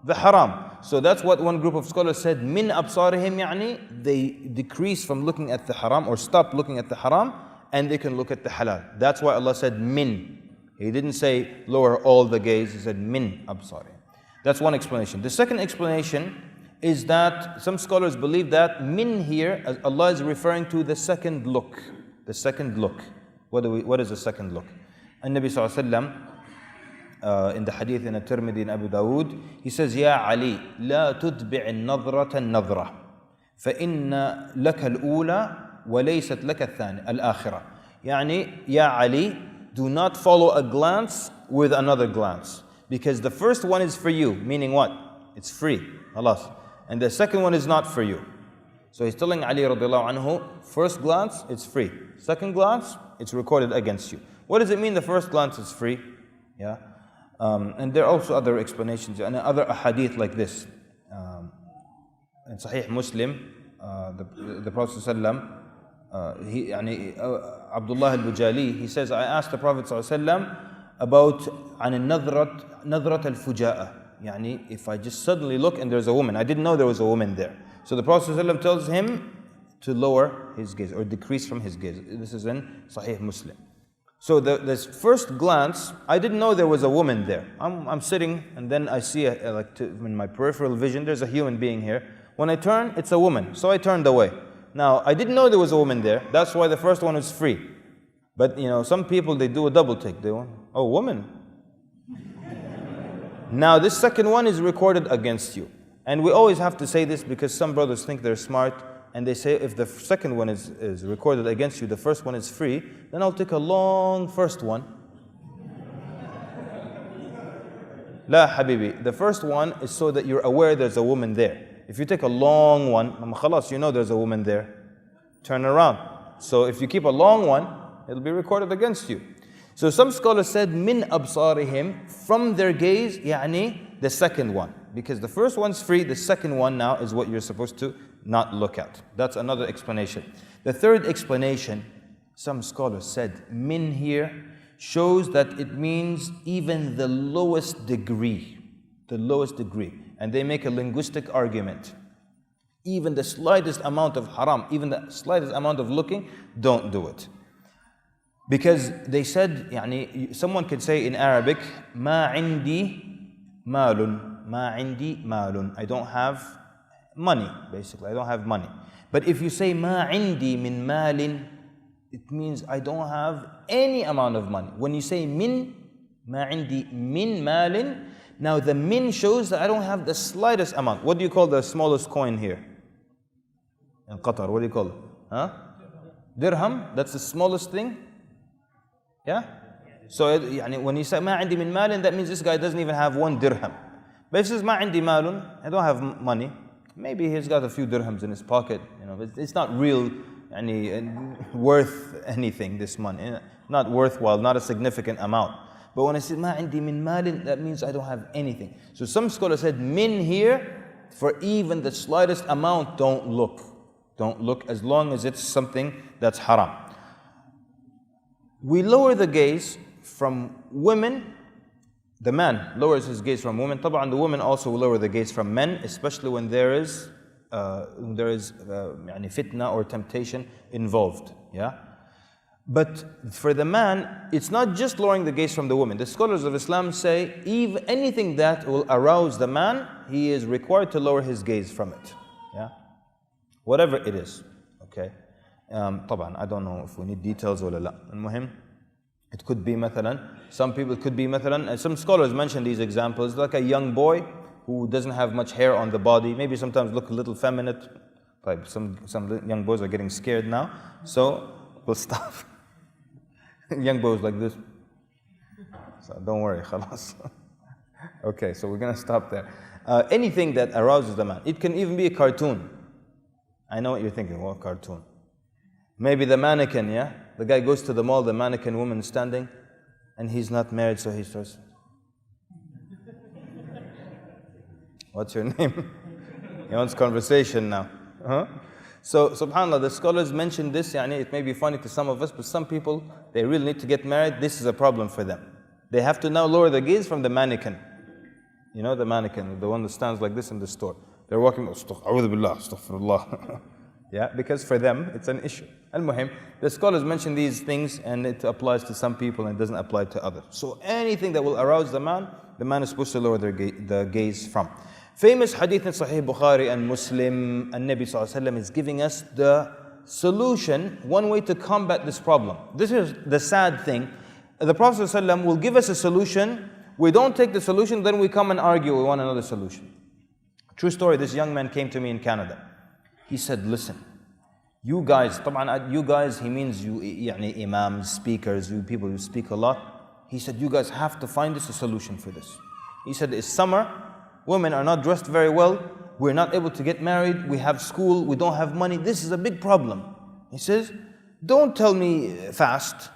The haram. So that's what one group of scholars said, min absarihim, يعني they decrease from looking at the haram or stop looking at the haram, and they can look at the halal. That's why Allah said min. He didn't say lower all the gaze, He said min absarihim. That's one explanation. The second explanation is that some scholars believe that min here, Allah is referring to the second look. The second look. What is the second look? And Nabi sallallahu alayhi wa sallam, in the hadith in At-Tirmidhi and Abu Dawood, he says, يا علي لا تتبع النظرة النظرة فإن لك الأولى وليست لك الثانية الآخرة. يعني يا علي, do not follow a glance with another glance, because the first one is for you, meaning what? It's free, خلاص. And the second one is not for you. So he's telling Ali radiallahu anhu, first glance, it's free. Second glance, it's recorded against you. What does it mean the first glance is free? Yeah. And there are also other explanations and other ahadith like this. In Sahih Muslim, the Prophet ﷺ, Abdullah al-Bujali, he says, I asked the Prophet ﷺ about nadrat al-fujaa. Yani, if I just suddenly look and there's a woman, I didn't know there was a woman there. So the Prophet ﷺ tells him to lower his gaze or decrease from his gaze. This is in Sahih Muslim. So this first glance, I didn't know there was a woman there. I'm sitting and then I see, in my peripheral vision, there's a human being here. When I turn, it's a woman. So I turned away. Now, I didn't know there was a woman there. That's why the first one was free. But, some people, they do a double take. They want, oh, woman. Now, this second one is recorded against you. And we always have to say this because some brothers think they're smart. And they say, if the second one is recorded against you, the first one is free, then I'll take a long first one. La habibi. The first one is so that you're aware there's a woman there. If you take a long one, khalas, you know there's a woman there. Turn around. So if you keep a long one, it'll be recorded against you. So some scholars said, min absarihim, from their gaze, يعني the second one. Because the first one's free, the second one now is what you're supposed to not look at. That's another explanation. The third explanation, some scholars said, min here shows that it means even the lowest degree. The lowest degree. And they make a linguistic argument. Even the slightest amount of haram, even the slightest amount of looking, don't do it. Because they said, someone could say in Arabic, ma indi malun, ma indi malun. I don't have money, basically. I don't have money. But if you say ma indi min malin, it means I don't have any amount of money. When you say min, ma indi min malin, now the min shows that I don't have the slightest amount. What do you call the smallest coin here? In Qatar, what do you call it? Huh? Dirham, that's the smallest thing? Yeah? So يعني when he said ما عندي من مال, that means this guy doesn't even have 1 dirham. But if he says ما عندي مال, I don't have money, maybe he's got a few dirhams in his pocket, but it's not real worth anything, this money, not worthwhile, not a significant amount. But when I say ما عندي من مال, that means I don't have anything. So some scholars said min here, for even the slightest amount, don't look. Don't look, as long as it's something that's haram. We lower the gaze from women. The man lowers his gaze from women. طبعا the woman also will lower the gaze from men, especially when there is يعني fitna or temptation involved. Yeah. But for the man, it's not just lowering the gaze from the woman. The scholars of Islam say even anything that will arouse the man, he is required to lower his gaze from it. Yeah, whatever it is. Okay. طبعا I don't know if we need details ولا لا. المهم, it could be مثلا, some people, it could be مثلا, and some scholars mention these examples, like a young boy who doesn't have much hair on the body, maybe sometimes look a little feminine. Like some young boys are getting scared now, so we'll stop. Young boys like this. So don't worry, khalas. Okay, so we're gonna stop there. Anything that arouses the man. It can even be a cartoon. I know what you're thinking, what cartoon? Maybe the mannequin, yeah? The guy goes to the mall, the mannequin woman is standing, and he's not married, so he starts. What's your name? He wants conversation now. So, subhanAllah, the scholars mentioned this, it may be funny to some of us, but some people, they really need to get married, this is a problem for them. They have to now lower the gaze from the mannequin. You know the mannequin, the one that stands like this in the store. They're walking, astaghfirullah. Yeah, because for them, it's an issue. Al-Muhim, the scholars mention these things, and it applies to some people and it doesn't apply to others. So anything that will arouse the man is supposed to lower the gaze from. Famous hadith in Sahih Bukhari and Muslim, and Nabi Sallallahu Alaihi Wasallam is giving us the solution, one way to combat this problem. This is the sad thing. The Prophet Sallallahu Alaihi Wasallam will give us a solution, we don't take the solution, then we come and argue, we want another solution. True story, this young man came to me in Canada. He said, listen, you guys, طبعا you guys, he means you, imams, speakers, you people who speak a lot. He said, you guys have to find us a solution for this. He said, it's summer, women are not dressed very well, we're not able to get married, we have school, we don't have money, this is a big problem. He says, don't tell me fast,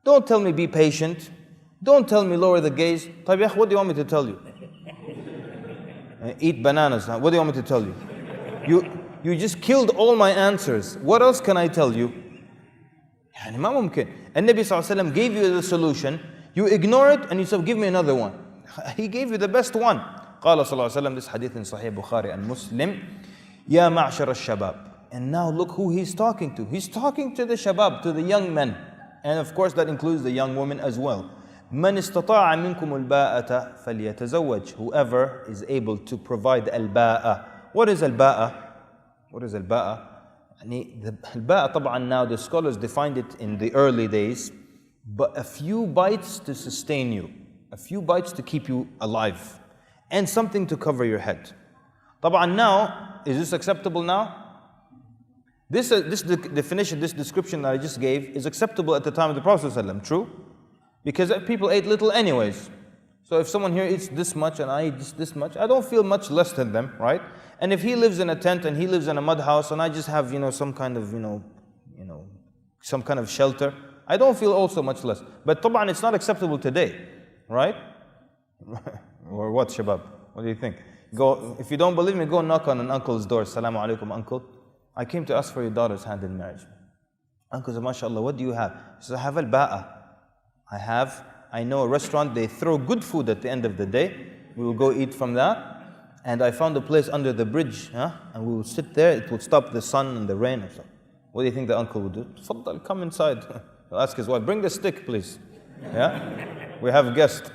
don't tell me be patient, don't tell me lower the gaze. طيب يا أخي, what do you want me to tell you? Eat bananas, what do you want me to tell you? You just killed all my answers. What else can I tell you? يعني ما ممكن. And Nabi Sallallahu Alaihi Wasallam gave you the solution, you ignore it and you say, give me another one. He gave you the best one. قال صلى الله عليه وسلم, this hadith in Sahih Bukhari and Muslim, يا معشر الشباب. And now look who he's talking to. He's talking to the shabab, to the young men. And of course that includes the young women as well. من استطاع منكم الباءة فليتزوج. Whoever is able to provide الباءة. What is الباءة? What is الباءة? The الباءة طبعا now the scholars defined it in the early days, but a few bites to sustain you, a few bites to keep you alive, and something to cover your head. طبعا now, is this acceptable now? This definition, this description that I just gave is acceptable at the time of the Prophet ﷺ, true? Because people ate little anyways. So if someone here eats this much and I eat just this much, I don't feel much less than them, right? And if he lives in a tent and he lives in a mud house and I just have, some kind of, some kind of shelter, I don't feel also much less. But طبعا it's not acceptable today, right? Or what, Shabab? What do you think? If you don't believe me, go knock on an uncle's door. Assalamu alaikum, uncle. I came to ask for your daughter's hand in marriage. Uncle said, MashaAllah, what do you have? He says, I have al-ba'a. I know a restaurant, they throw good food at the end of the day. We will go eat from that. And I found a place under the bridge, and we will sit there. It will stop the sun and the rain or something. What do you think the uncle would do? Faddal, come inside. He'll ask his wife, bring the stick, please. Yeah? We have a guest.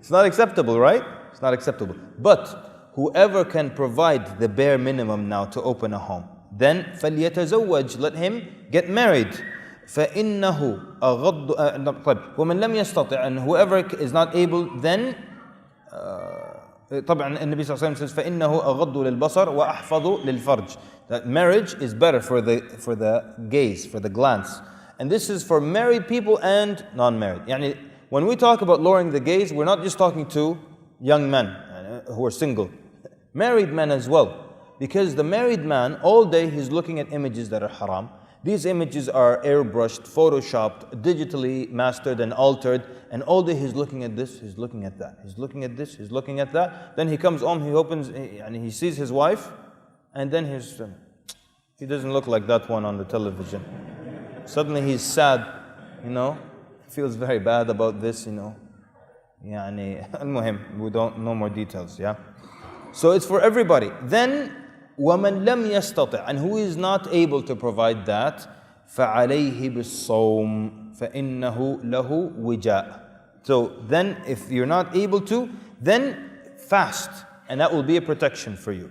It's not acceptable, right? It's not acceptable. But whoever can provide the bare minimum now to open a home, then فَلْيَتَزَوَّجْ, let him get married. فَإِنَّهُ أَغَضُّ وَمَنْ لَمْ يَسْتَطِعْ, and whoever is not able, then طبعا النبي صلى الله عليه وسلم says فإنه أغض للبصر وأحفظ للفرج, that marriage is better for the gaze, for the glance, And this is for married people and non-married. Yani, when we talk about lowering the gaze, we're not just talking to young men who are single. Married men as well. Because the married man, all day he's looking at images that are haram. These images are airbrushed, photoshopped, digitally mastered and altered. And all day he's looking at this, he's looking at that. He's looking at this, he's looking at that. Then he comes home, he opens, and he sees his wife. And then he doesn't look like that one on the television. Suddenly he's sad, feels very bad about this, Yani, al-muhim, we don't know more details, yeah? So it's for everybody. Then, وَمَنْ لَمْ يَسْتَطِعْ, and who is not able to provide that, فَعَلَيْهِ بِالصَّوْمِ فَإِنَّهُ لَهُ وِجَاء. So then, if you're not able to, then fast, and that will be a protection for you.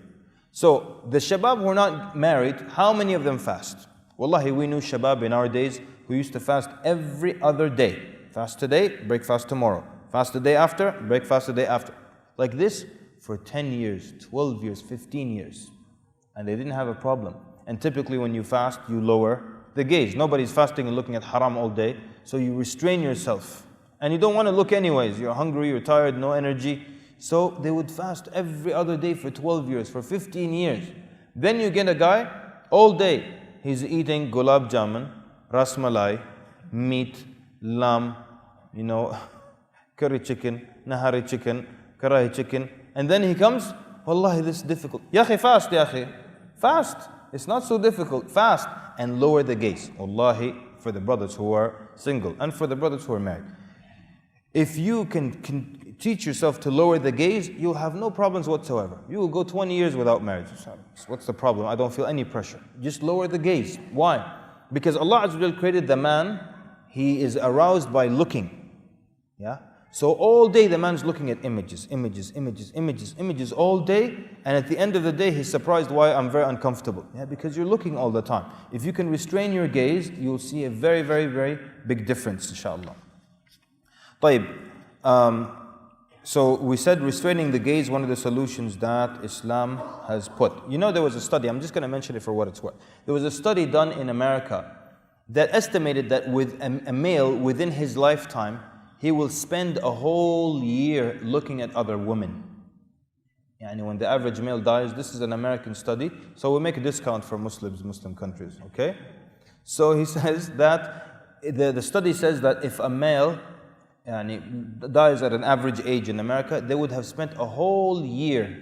So, the shabab who are not married, how many of them fast? Wallahi, we knew shabab in our days who used to fast every other day. Fast today, break fast tomorrow. Fast the day after, break fast the day after. Like this for 10 years, 12 years, 15 years. And they didn't have a problem. And typically when you fast, you lower the gaze. Nobody's fasting and looking at haram all day. So you restrain yourself. And you don't want to look anyways. You're hungry, you're tired, no energy. So they would fast every other day for 12 years, for 15 years. Then you get a guy, all day, he's eating gulab jamun, ras malai, meat, lamb, curry chicken, nahari chicken, karahi chicken. And then he comes, wallahi, this is difficult. Ya akhi, fast, ya akhi. Fast. It's not so difficult. Fast. And lower the gaze. Wallahi, for the brothers who are single and for the brothers who are married. If you can teach yourself to lower the gaze, you'll have no problems whatsoever. You will go 20 years without marriage. What's the problem? I don't feel any pressure. Just lower the gaze. Why? Because Allah Azza wa Jal created the man, he is aroused by looking. Yeah? So all day the man's looking at images all day, and at the end of the day he's surprised why I'm very uncomfortable. Yeah, because you're looking all the time. If you can restrain your gaze, you'll see a very, very, very big difference, inshallah. طيب, so we said restraining the gaze, one of the solutions that Islam has put. There was a study, I'm just going to mention it for what it's worth. There was a study done in America that estimated that with a male within his lifetime, he will spend a whole year looking at other women. Yani when the average male dies, this is an American study, so we make a discount for Muslims, Muslim countries, okay? So he says that, the study says that if a male dies at an average age in America, they would have spent a whole year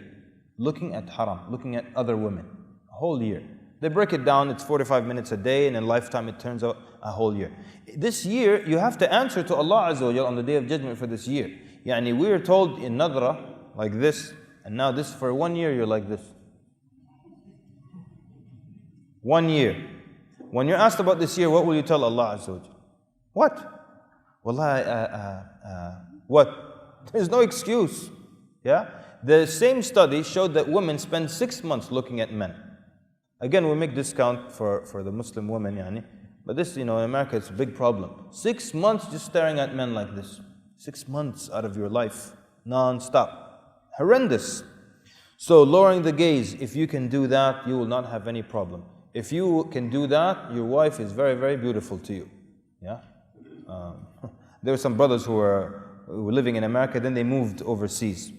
looking at haram, looking at other women. A whole year. They break it down, it's 45 minutes a day, and in lifetime it turns out a whole year. This year, you have to answer to Allah Azza wa Jal on the Day of Judgment for this year. Yani we are told in Nadra, like this, and now this, for 1 year you're like this. 1 year. When you're asked about this year, what will you tell Allah Azza wa Jal? What? Wallahi, what? There's no excuse. Yeah? The same study showed that women spend 6 months looking at men. Again, we make discount for the Muslim women, but this, in America, it's a big problem. 6 months just staring at men like this. 6 months out of your life, non-stop. Horrendous. So lowering the gaze, if you can do that, you will not have any problem. If you can do that, your wife is very, very beautiful to you. Yeah. There were some brothers who were living in America, then they moved overseas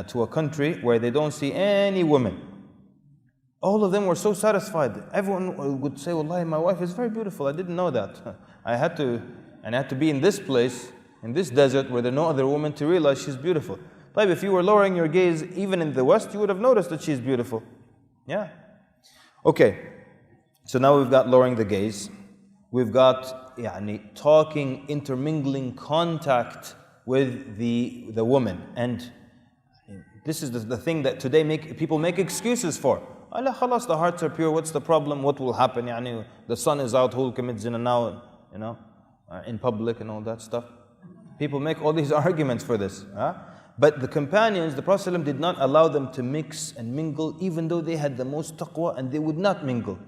to a country where they don't see any women. All of them were so satisfied. Everyone would say, wallahi, my wife is very beautiful. I didn't know that. I had to be in this place, in this desert where there are no other women to realize she's beautiful. But if you were lowering your gaze even in the West, you would have noticed that she's beautiful. Yeah. Okay. So now we've got lowering the gaze. We've got talking, intermingling, contact with the woman. And this is the thing that today people make excuses for. Allah, khalas, the hearts are pure, what's the problem, what will happen, the sun is out, who will commit zina now, in public and all that stuff. People make all these arguments for this. But the companions, the Prophet did not allow them to mix and mingle, even though they had the most taqwa, and they would not mingle.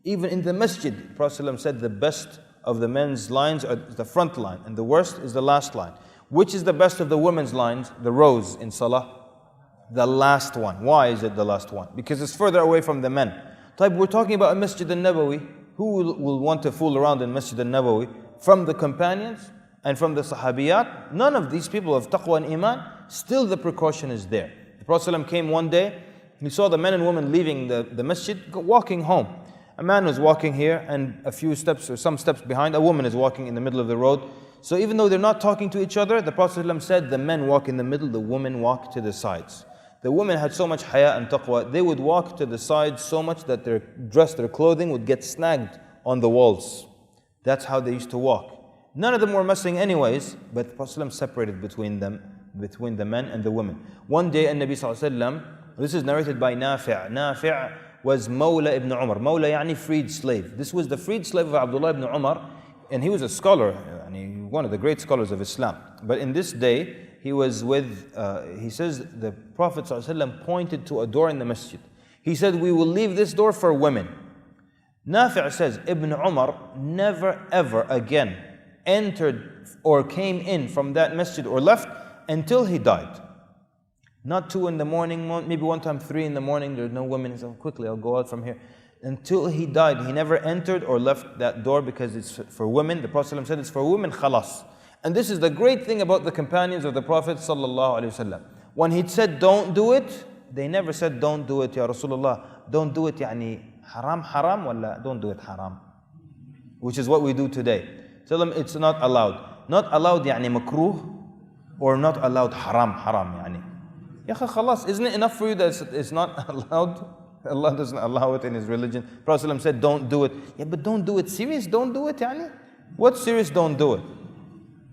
Even in the masjid, the Prophet said the best of the men's lines are the front line, and the worst is the last line. Which is the best of the women's lines? The rows in salah. The last one. Why is it the last one? Because it's further away from the men. We're talking about a Masjid al-Nabawi. Who will want to fool around in Masjid al-Nabawi? From the companions and from the Sahabiyat, none of these people of taqwa and iman, still the precaution is there. The Prophet ﷺ came one day, he saw the men and women leaving the masjid, walking home. A man was walking here, and a few steps or some steps behind, a woman is walking in the middle of the road. So even though they're not talking to each other, the Prophet ﷺ said, the men walk in the middle, the women walk to the sides. The women had so much haya and taqwa, they would walk to the sides so much that their dress, their clothing would get snagged on the walls. That's how they used to walk. None of them were messing anyways, but the Prophet ﷺ separated between them, between the men and the women. One day, Nabi ﷺ, this is narrated by Nafi'. Nafi' was Mawla ibn Umar. Mawla yani freed slave. This was the freed slave of Abdullah ibn Umar, and he was a scholar, one of the great scholars of Islam. But in this day, he was with, he says, the Prophet ﷺ pointed to a door in the masjid. He said, we will leave this door for women. Nafi' says, Ibn Umar never ever again entered or came in from that masjid or left until he died. Not 2 in the morning, maybe one time 3 in the morning, there's no women. He said, quickly, I'll go out from here. Until he died, he never entered or left that door because it's for women. The Prophet ﷺ said it's for women, khalas. And this is the great thing about the companions of the Prophet ﷺ. When he said don't do it, they never said don't do it, Ya Rasulullah. Don't do it, yani haram haram, wala don't do it haram. Which is what we do today. Tell them it's not allowed. Not allowed, yani makruh, or not allowed haram haram, yani. Ya khalas, isn't it enough for you that it's not allowed? Allah doesn't allow it in His religion. Prophet ﷺ said, don't do it. Yeah, but don't do it serious, don't do it, yani. What's serious, don't do it?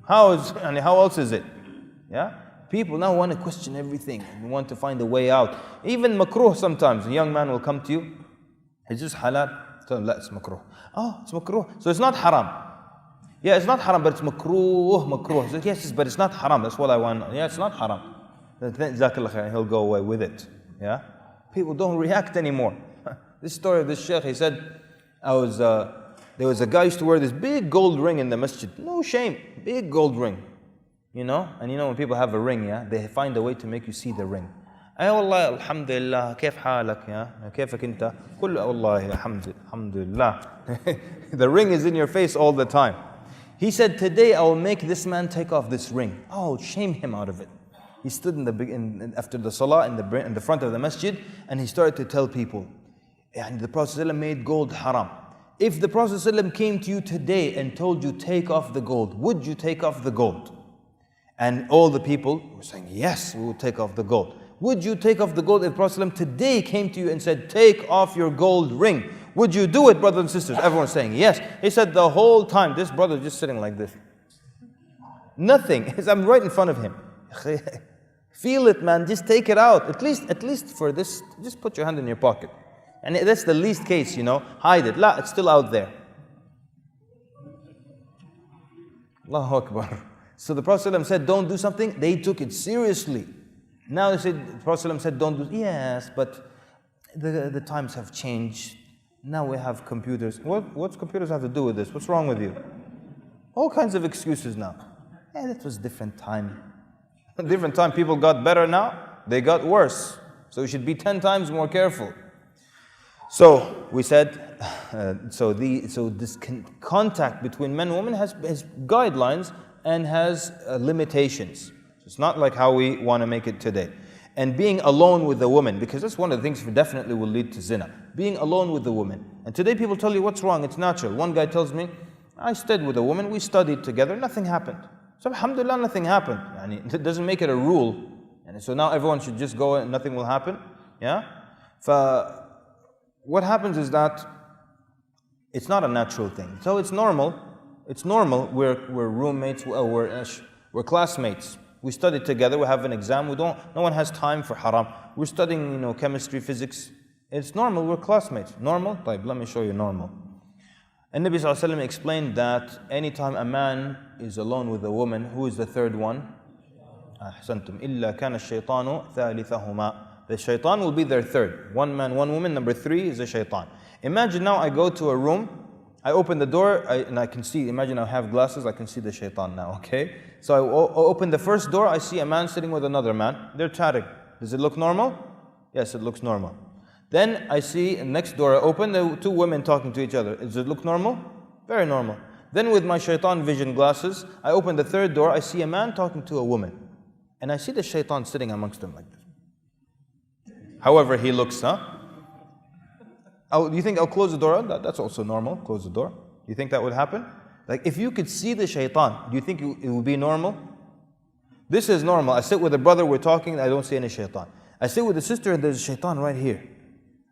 How else is it? Yeah? People now want to question everything and want to find a way out. Even makruh sometimes. A young man will come to you. Is this halal? Tell him, la, it's makruh. Oh, it's makruh. So it's not haram. Yeah, it's not haram, but it's makruh. So yes, but it's not haram. That's what I want. Yeah, it's not haram. Jazakallah khair, he'll go away with it. Yeah? People don't react anymore. This story of this sheikh, he said, there was a guy who used to wear this big gold ring in the masjid. No shame, big gold ring. You know? And you know when people have a ring, yeah, they find a way to make you see the ring. Ay wallah, alhamdulillah, كيف حالك, yeah? كيفك انت? قل والله alhamdulillah. The ring is in your face all the time. He said, today I will make this man take off this ring. Oh, shame him out of it. He stood after the salah in the front of the masjid, and he started to tell people, and the Prophet ﷺ made gold haram. If the Prophet ﷺ came to you today and told you take off the gold, would you take off the gold? And all the people were saying, yes, we will take off the gold. Would you take off the gold if the Prophet ﷺ today came to you and said, take off your gold ring? Would you do it, brothers and sisters? Everyone's saying yes. He said the whole time, this brother just sitting like this. Nothing. I'm right in front of him. Feel it, man. Just take it out. At least for this, just put your hand in your pocket. And that's the least case, you know. Hide it. La, it's still out there. Allahu Akbar. So the Prophet ﷺ said, don't do something. They took it seriously. Now they said, the Prophet ﷺ said, don't do it. Yes, but the times have changed. Now we have computers. What's computers have to do with this? What's wrong with you? All kinds of excuses now. That was different time. Different time, people got better now, they got worse. So we should be 10 times more careful. So we said, so this contact between men and women has guidelines and has limitations. It's not like how we want to make it today. And being alone with the woman, because that's one of the things that definitely will lead to zina. Being alone with the woman. And today people tell you what's wrong, it's natural. One guy tells me, I stayed with a woman, we studied together, nothing happened. So alhamdulillah, nothing happened. And it doesn't make it a rule. And so now everyone should just go and nothing will happen. Yeah? What happens is that it's not a natural thing. So it's normal. It's normal. We're roommates, we're classmates. We study together, we have an exam, no one has time for haram. We're studying, chemistry, physics. It's normal, we're classmates. Normal? Let me show you normal. And Nabi ﷺ explained that anytime a man is alone with a woman, who is the third one? أحسنتم إلا كان الشيطان ثالثهما. The shaitan will be their third. One man, one woman. Number 3 is the shaitan. Imagine now I go to a room, I open the door, and I can see, imagine I have glasses, I can see the shaitan now, okay? So I open the first door, I see a man sitting with another man. They're chatting. Does it look normal? Yes, it looks normal. Then I see next door I open, there are two women talking to each other. Does it look normal? Very normal. Then with my shaitan vision glasses, I open the third door, I see a man talking to a woman. And I see the shaitan sitting amongst them like this. However he looks, huh? You think I'll close the door? That's also normal, close the door. You think that would happen? Like if you could see the shaitan, do you think it would be normal? This is normal. I sit with a brother, we're talking, I don't see any shaitan. I sit with a sister and there's a shaitan right here,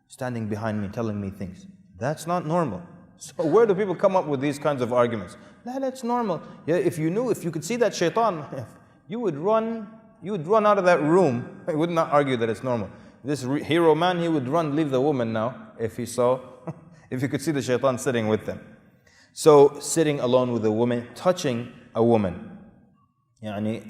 standing behind me, telling me things. That's not normal. So where do people come up with these kinds of arguments? That's normal. Yeah, if you could see that shaitan, you would run out of that room. You would not argue that it's normal. This hero man, he would run, leave the woman now, if he could see the shaitan sitting with them. So sitting alone with a woman, touching a woman. يعني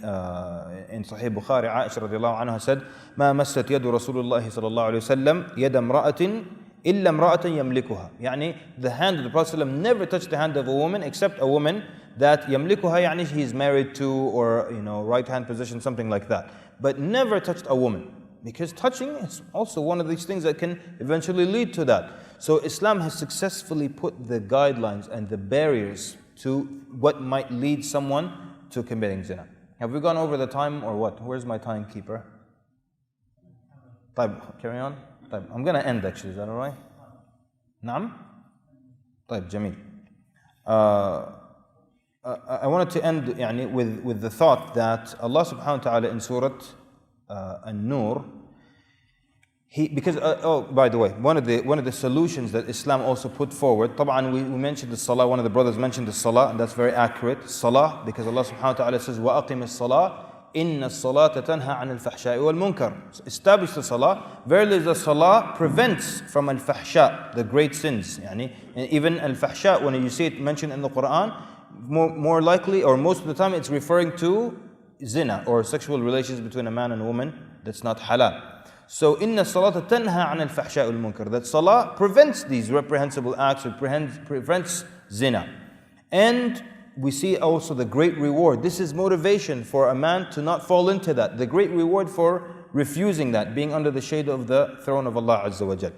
in Sahih Bukhari, Aisha radiallahu anha said, ما مست يد رسول الله صلى الله عليه وسلم يد امرأة إلا امرأة يملكها. يعني the hand of the Prophet ﷺ never touched the hand of a woman except a woman that يملكها, يعني he's married to, or right hand position, something like that. But never touched a woman, because touching is also one of these things that can eventually lead to that. So Islam has successfully put the guidelines and the barriers to what might lead someone to committing zina. Have we gone over the time or what? Where's my timekeeper? Carry on. I'm going to end actually, is that alright? Naam? Jameel. I wanted to end with the thought that Allah subhanahu wa ta'ala in Surah An-Nur, by the way, one of the solutions that Islam also put forward, طبعا we mentioned the salah, one of the brothers mentioned the salah, and that's very accurate, salah, because Allah subhanahu wa ta'ala says, وَأَقِمِ الصَّلَاةِ إِنَّ الصَّلَاةَ تَنْهَى عَنِ الْفَحْشَاءِ وَالْمُنْكَرِ. So establish the salah. Verily the salah prevents from al-fahsha, the great sins. And even al-fahsha, when you see it mentioned in the Quran, more likely, or most of the time, it's referring to zina, or sexual relations between a man and a woman that's not halal. So, inna salata tanha an al-fahsha wal-munkar. That salah prevents these reprehensible acts, it prevents zina. And we see also the great reward. This is motivation for a man to not fall into that. The great reward for refusing that, being under the shade of the throne of Allah Azza wa Jal.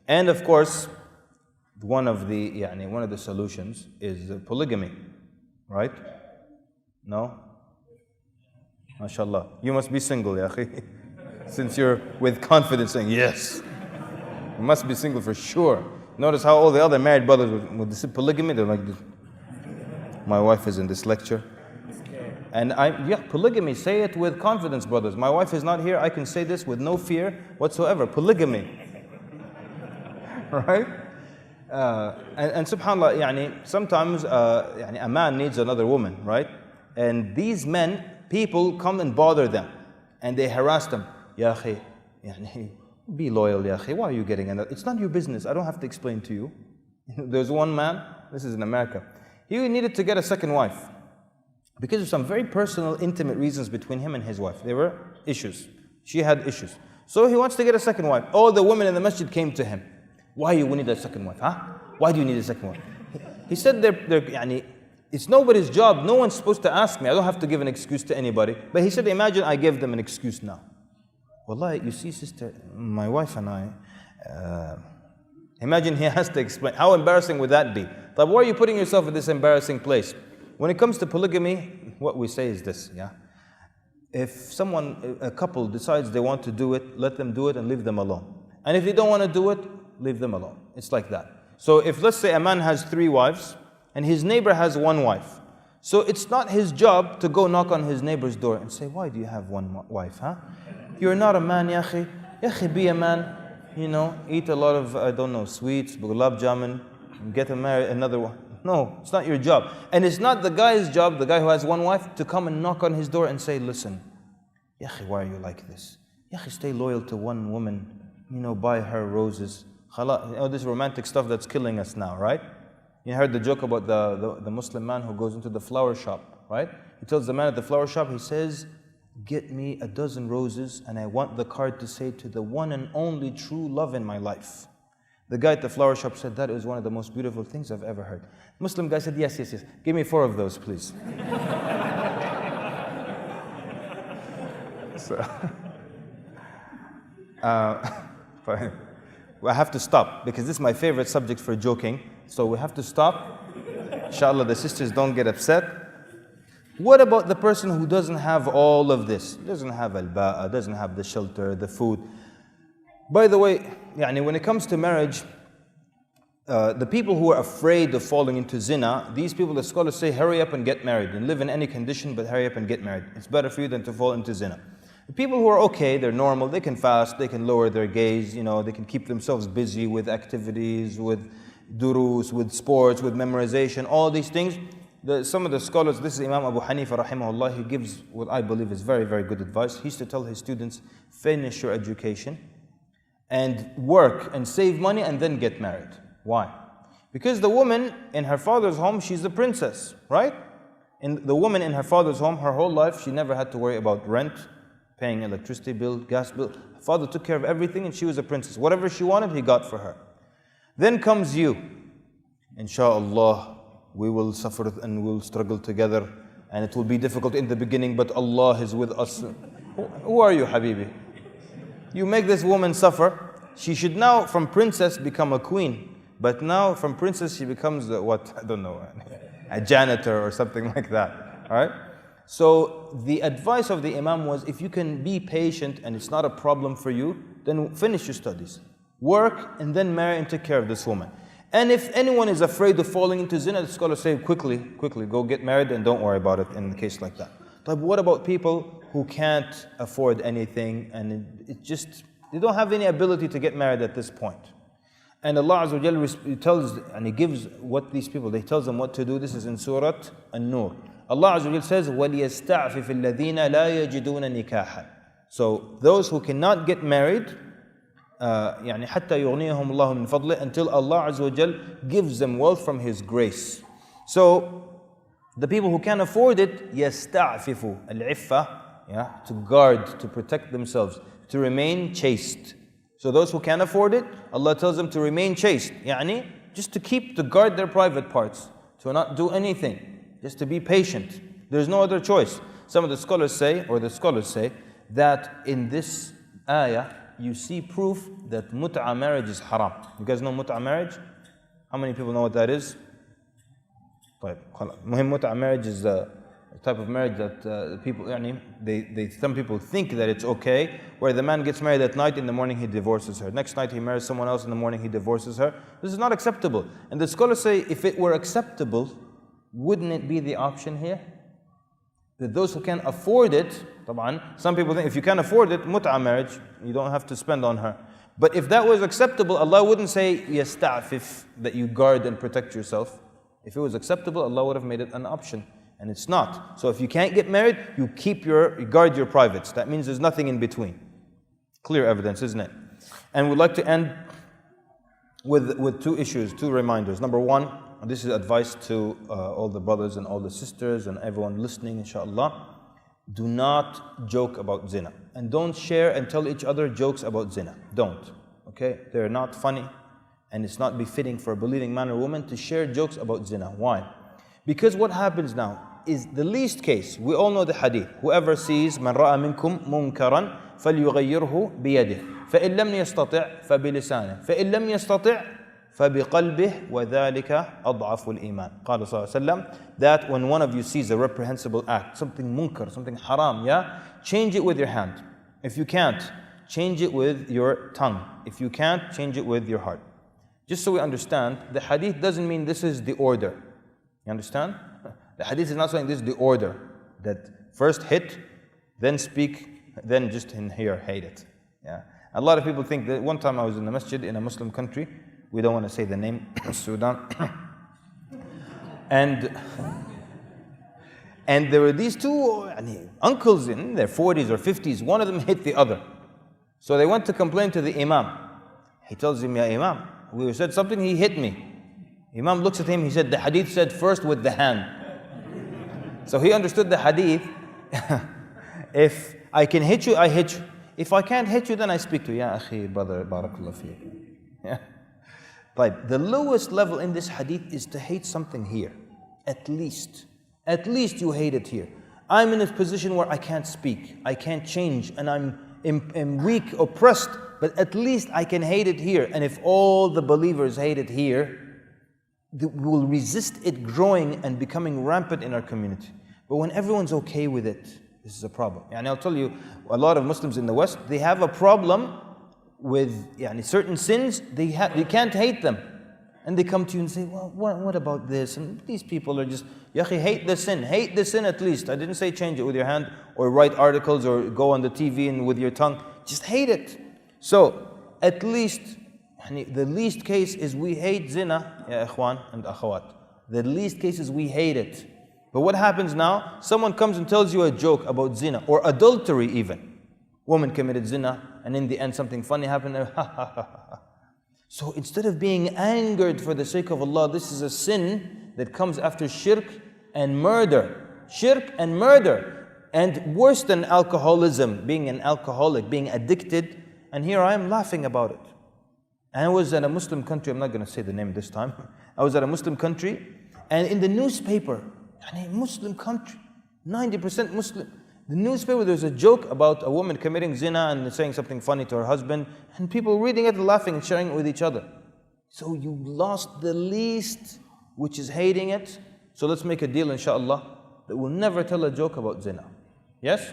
And of course, one of the solutions is polygamy. Right? No? MashaAllah. You must be single, ya akhi. Since you're with confidence saying, yes. You must be single for sure. Notice how all the other married brothers would say polygamy, they're like, my wife is in this lecture. And polygamy, say it with confidence, brothers. My wife is not here, I can say this with no fear whatsoever. Polygamy. Right? And subhanAllah, sometimes a man needs another woman, right? And these men, people come and bother them. And they harass them. Ya akhi, be loyal, ya akhi. Why are you getting another? It's not your business. I don't have to explain to you. There's one man, this is in America. He needed to get a second wife because of some very personal, intimate reasons between him and his wife. There were issues. She had issues. So he wants to get a second wife. All the women in the masjid came to him. Why you need a second wife? Huh? Why do you need a second wife? He said it's nobody's job. No one's supposed to ask me. I don't have to give an excuse to anybody. But he said, imagine I give them an excuse now. Wallahi, you see, sister, my wife and I, imagine he has to explain. How embarrassing would that be? But why are you putting yourself in this embarrassing place? When it comes to polygamy, what we say is this, If a couple decides they want to do it, let them do it and leave them alone. And if they don't want to do it, leave them alone. It's like that. So if, let's say, a man has 3 wives, and his neighbor has 1 wife. So it's not his job to go knock on his neighbor's door and say, why do you have 1 wife, huh? You're not a man, ya akhi. Ya akhi, be a man. Eat a lot of, sweets, gulab jamun, and get another one. No, it's not your job. And it's not the guy's job, the guy who has 1 wife, to come and knock on his door and say, listen, ya akhi, why are you like this? Ya akhi, stay loyal to one woman. Buy her roses. This romantic stuff that's killing us now, right? You heard the joke about the Muslim man who goes into the flower shop, right? He tells the man at the flower shop, he says, get me 12 roses and I want the card to say, to the one and only true love in my life. The guy at the flower shop said, that is one of the most beautiful things I've ever heard. Muslim guy said, yes. Give me 4 of those, please. I have to stop because this is my favorite subject for joking. So we have to stop. Inshallah, the sisters don't get upset. What about the person who doesn't have all of this? Doesn't have al-ba'a, doesn't have the shelter, the food. By the way, when it comes to marriage, the people who are afraid of falling into zina, these people, the scholars say, hurry up and get married and live in any condition, but hurry up and get married. It's better for you than to fall into zina. The people who are okay, they're normal, they can fast, they can lower their gaze, they can keep themselves busy with activities, with durus, with sports, with memorization, all these things. Some of the scholars, this is Imam Abu Hanifa rahimahullah, he gives what I believe is very, very good advice. He used to tell his students, finish your education and work and save money and then get married. Why? Because the woman in her father's home, she's the princess, right? The woman in her father's home, her whole life, she never had to worry about rent, paying electricity bill, gas bill. Her father took care of everything and she was a princess. Whatever she wanted, he got for her. Then comes you. Inshallah, we will suffer and we'll struggle together and it will be difficult in the beginning, but Allah is with us. Who are you, Habibi? You make this woman suffer. She should now, from princess, become a queen. But now, from princess, she becomes a janitor or something like that. All right? So the advice of the Imam was, if you can be patient and it's not a problem for you, then finish your studies. Work and then marry and take care of this woman. And if anyone is afraid of falling into zina, the scholars say, quickly, go get married and don't worry about it in a case like that. But what about people who can't afford anything and they don't have any ability to get married at this point? And Allah Azza wa Jalla tells, and He gives what these people, He tells them what to do. This is in Surah An-Nur. Allah Azza wa Jalla says, وَلْيَسْتَعْفِفِ الَّذِينَ لَا يَجِدُونَ نِكَاحًا. So those who cannot get married, حَتَّى يُغْنِيَهُمُ اللَّهُ مِنْ فَضْلِهِ, until Allah Azza wa Jalla gives them wealth from His grace. So the people who can afford it, يَسْتَعْفِفُ الْعِفَّةِ, to guard, to protect themselves, to remain chaste. So those who can afford it, Allah tells them to remain chaste. Just to guard their private parts, to not do anything, just to be patient. There's no other choice. Some of the scholars say, that in this ayah, you see proof that mut'a marriage is haram. You guys know mut'a marriage? How many people know what that is? Mut'a marriage is a type of marriage that people, some people think that it's okay, where the man gets married at night, in the morning he divorces her. Next night he marries someone else, in the morning he divorces her. This is not acceptable. And the scholars say, if it were acceptable, wouldn't it be the option here? That those who can afford it, some people think if you can afford it, mut'a marriage, you don't have to spend on her. But if that was acceptable, Allah wouldn't say, yasta'fif, that you guard and protect yourself. If it was acceptable, Allah would have made it an option. And it's not. So if you can't get married, you guard your privates. That means there's nothing in between. Clear evidence, isn't it? And we'd like to end with two issues, two reminders. Number one, this is advice to all the brothers and all the sisters and everyone listening, inshallah. Do not joke about zina. And don't share and tell each other jokes about zina. Don't. Okay? They're not funny. And it's not befitting for a believing man or woman to share jokes about zina. Why? Because what happens now is the least case. We all know the hadith. Whoever sees مَنْ رَأَى مِنْكُمْ مُنْكَرًا فَلْيُغَيِّرْهُ بِيَدِهِ فَإِنْ لَمْ يَسْتَطِعْ فَبِلِسَانِهِ فَإِنْ لَمْ يَسْتَطِعْ فَبِقَلْبِهِ وَذَلِكَ أَضْعَفُ الْإِيمَانِ. قال صلى الله عليه وسلم, that when one of you sees a reprehensible act, something munkar, something haram, change it with your hand. If you can't, change it with your tongue. If you can't, change it with your heart. Just so we understand, the hadith doesn't mean this is the order. You understand? The hadith is not saying this is the order, that first hit, then speak, then just in here hate it. A lot of people think that. One time I was in a masjid in a Muslim country, we don't want to say the name, Sudan, and there were these two uncles in their 40s or 50s, one of them hit the other. So they went to complain to the Imam. He tells him, Ya Imam, we said something, he hit me. Imam looks at him, he said, the hadith said first with the hand. So he understood the hadith. If I can hit you, I hit you. If I can't hit you, then I speak to you. Ya akhi, brother, barakallah feek. But the lowest level in this hadith is to hate something here. At least you hate it here. I'm in a position where I can't speak, I can't change, and I'm weak, oppressed. but at least I can hate it here. And if all the believers hate it here, we will resist it growing and becoming rampant in our community. But when everyone's okay with it, this is a problem. And I'll tell you, a lot of Muslims in the West, they have a problem with certain sins. They can't hate them. And they come to you and say, well, what about this? And these people are just, hate the sin at least. I didn't say change it with your hand or write articles or go on the TV and with your tongue. Just hate it. So, at least, the least case is we hate zina, ya ikhwan and akhawat. The least case is we hate it. But what happens now? Someone comes and tells you a joke about zina or adultery even. Woman committed zina and in the end something funny happened. So instead of being angered for the sake of Allah, this is a sin that comes after shirk and murder. Shirk and murder. And worse than alcoholism, being an alcoholic, being addicted. And here I am laughing about it. And I was at a Muslim country, I'm not going to say the name this time. I was at a Muslim country, and in the newspaper, Muslim country, 90% Muslim. The newspaper, there's a joke about a woman committing zina and saying something funny to her husband, and people reading it, laughing and sharing it with each other. So you lost the least, which is hating it. So let's make a deal, inshallah, that we'll never tell a joke about zina. Yes?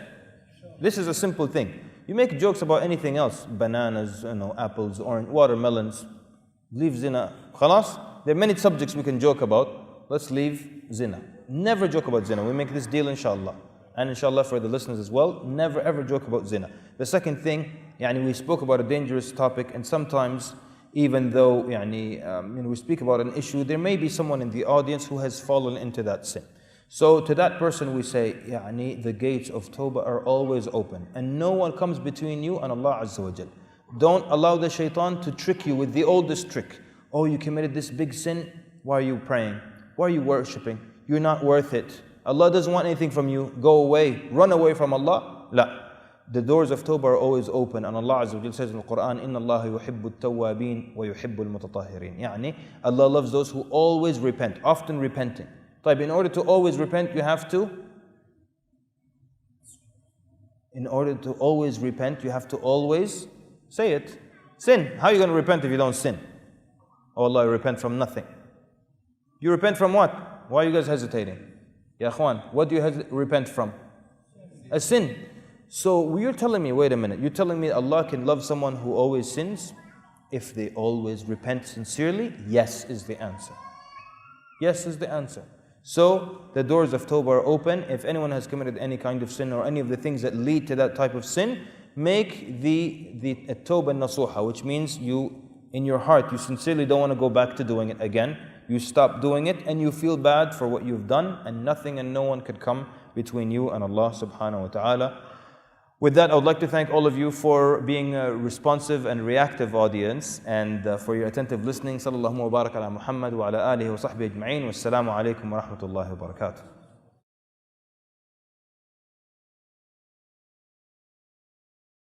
This is a simple thing. You make jokes about anything else, bananas, apples, orange, watermelons. Leave zina. Khalas? There are many subjects we can joke about. Let's leave zina. Never joke about zina. We make this deal, inshallah. And inshallah for the listeners as well, never ever joke about zina. The second thing, we spoke about a dangerous topic, and sometimes even though we speak about an issue, there may be someone in the audience who has fallen into that sin. So to that person we say, the gates of Tawbah are always open, and no one comes between you and Allah Azza wa Jal. Don't allow the shaitan to trick you with the oldest trick. Oh, you committed this big sin, why are you praying? Why are you worshipping? You're not worth it. Allah doesn't want anything from you. Go away. Run away from Allah. La. The doors of Tawbah are always open. And Allah Azza wa Jal says in the Quran, إِنَّ اللَّهَ يُحِبُّ التَّوَّابِينَ وَيُحِبُّ الْمُتَطَهِّرِينَ. Allah loves those who always repent, often repenting. In order to always repent, you have to always say it. Sin. How are you going to repent if you don't sin? Oh Allah, I repent from nothing. You repent from what? Why are you guys hesitating? Ya Akhwan, what do you repent from? A sin. So you're telling me, wait a minute, you're telling me Allah can love someone who always sins if they always repent sincerely? Yes is the answer. Yes is the answer. So the doors of Tawbah are open. If anyone has committed any kind of sin or any of the things that lead to that type of sin, make the Tawbah nasuha, which means you, in your heart, you sincerely don't want to go back to doing it again. You stop doing it and you feel bad for what you've done, and nothing and no one could come between you and Allah subhanahu wa ta'ala. With that, I would like to thank all of you for being a responsive and reactive audience, and for your attentive listening. Sallallahu wa barak ala Muhammad wa ala alihi wa sahbihi ajma'in. Wassalamu alaikum wa rahmatullahi wa barakatuh.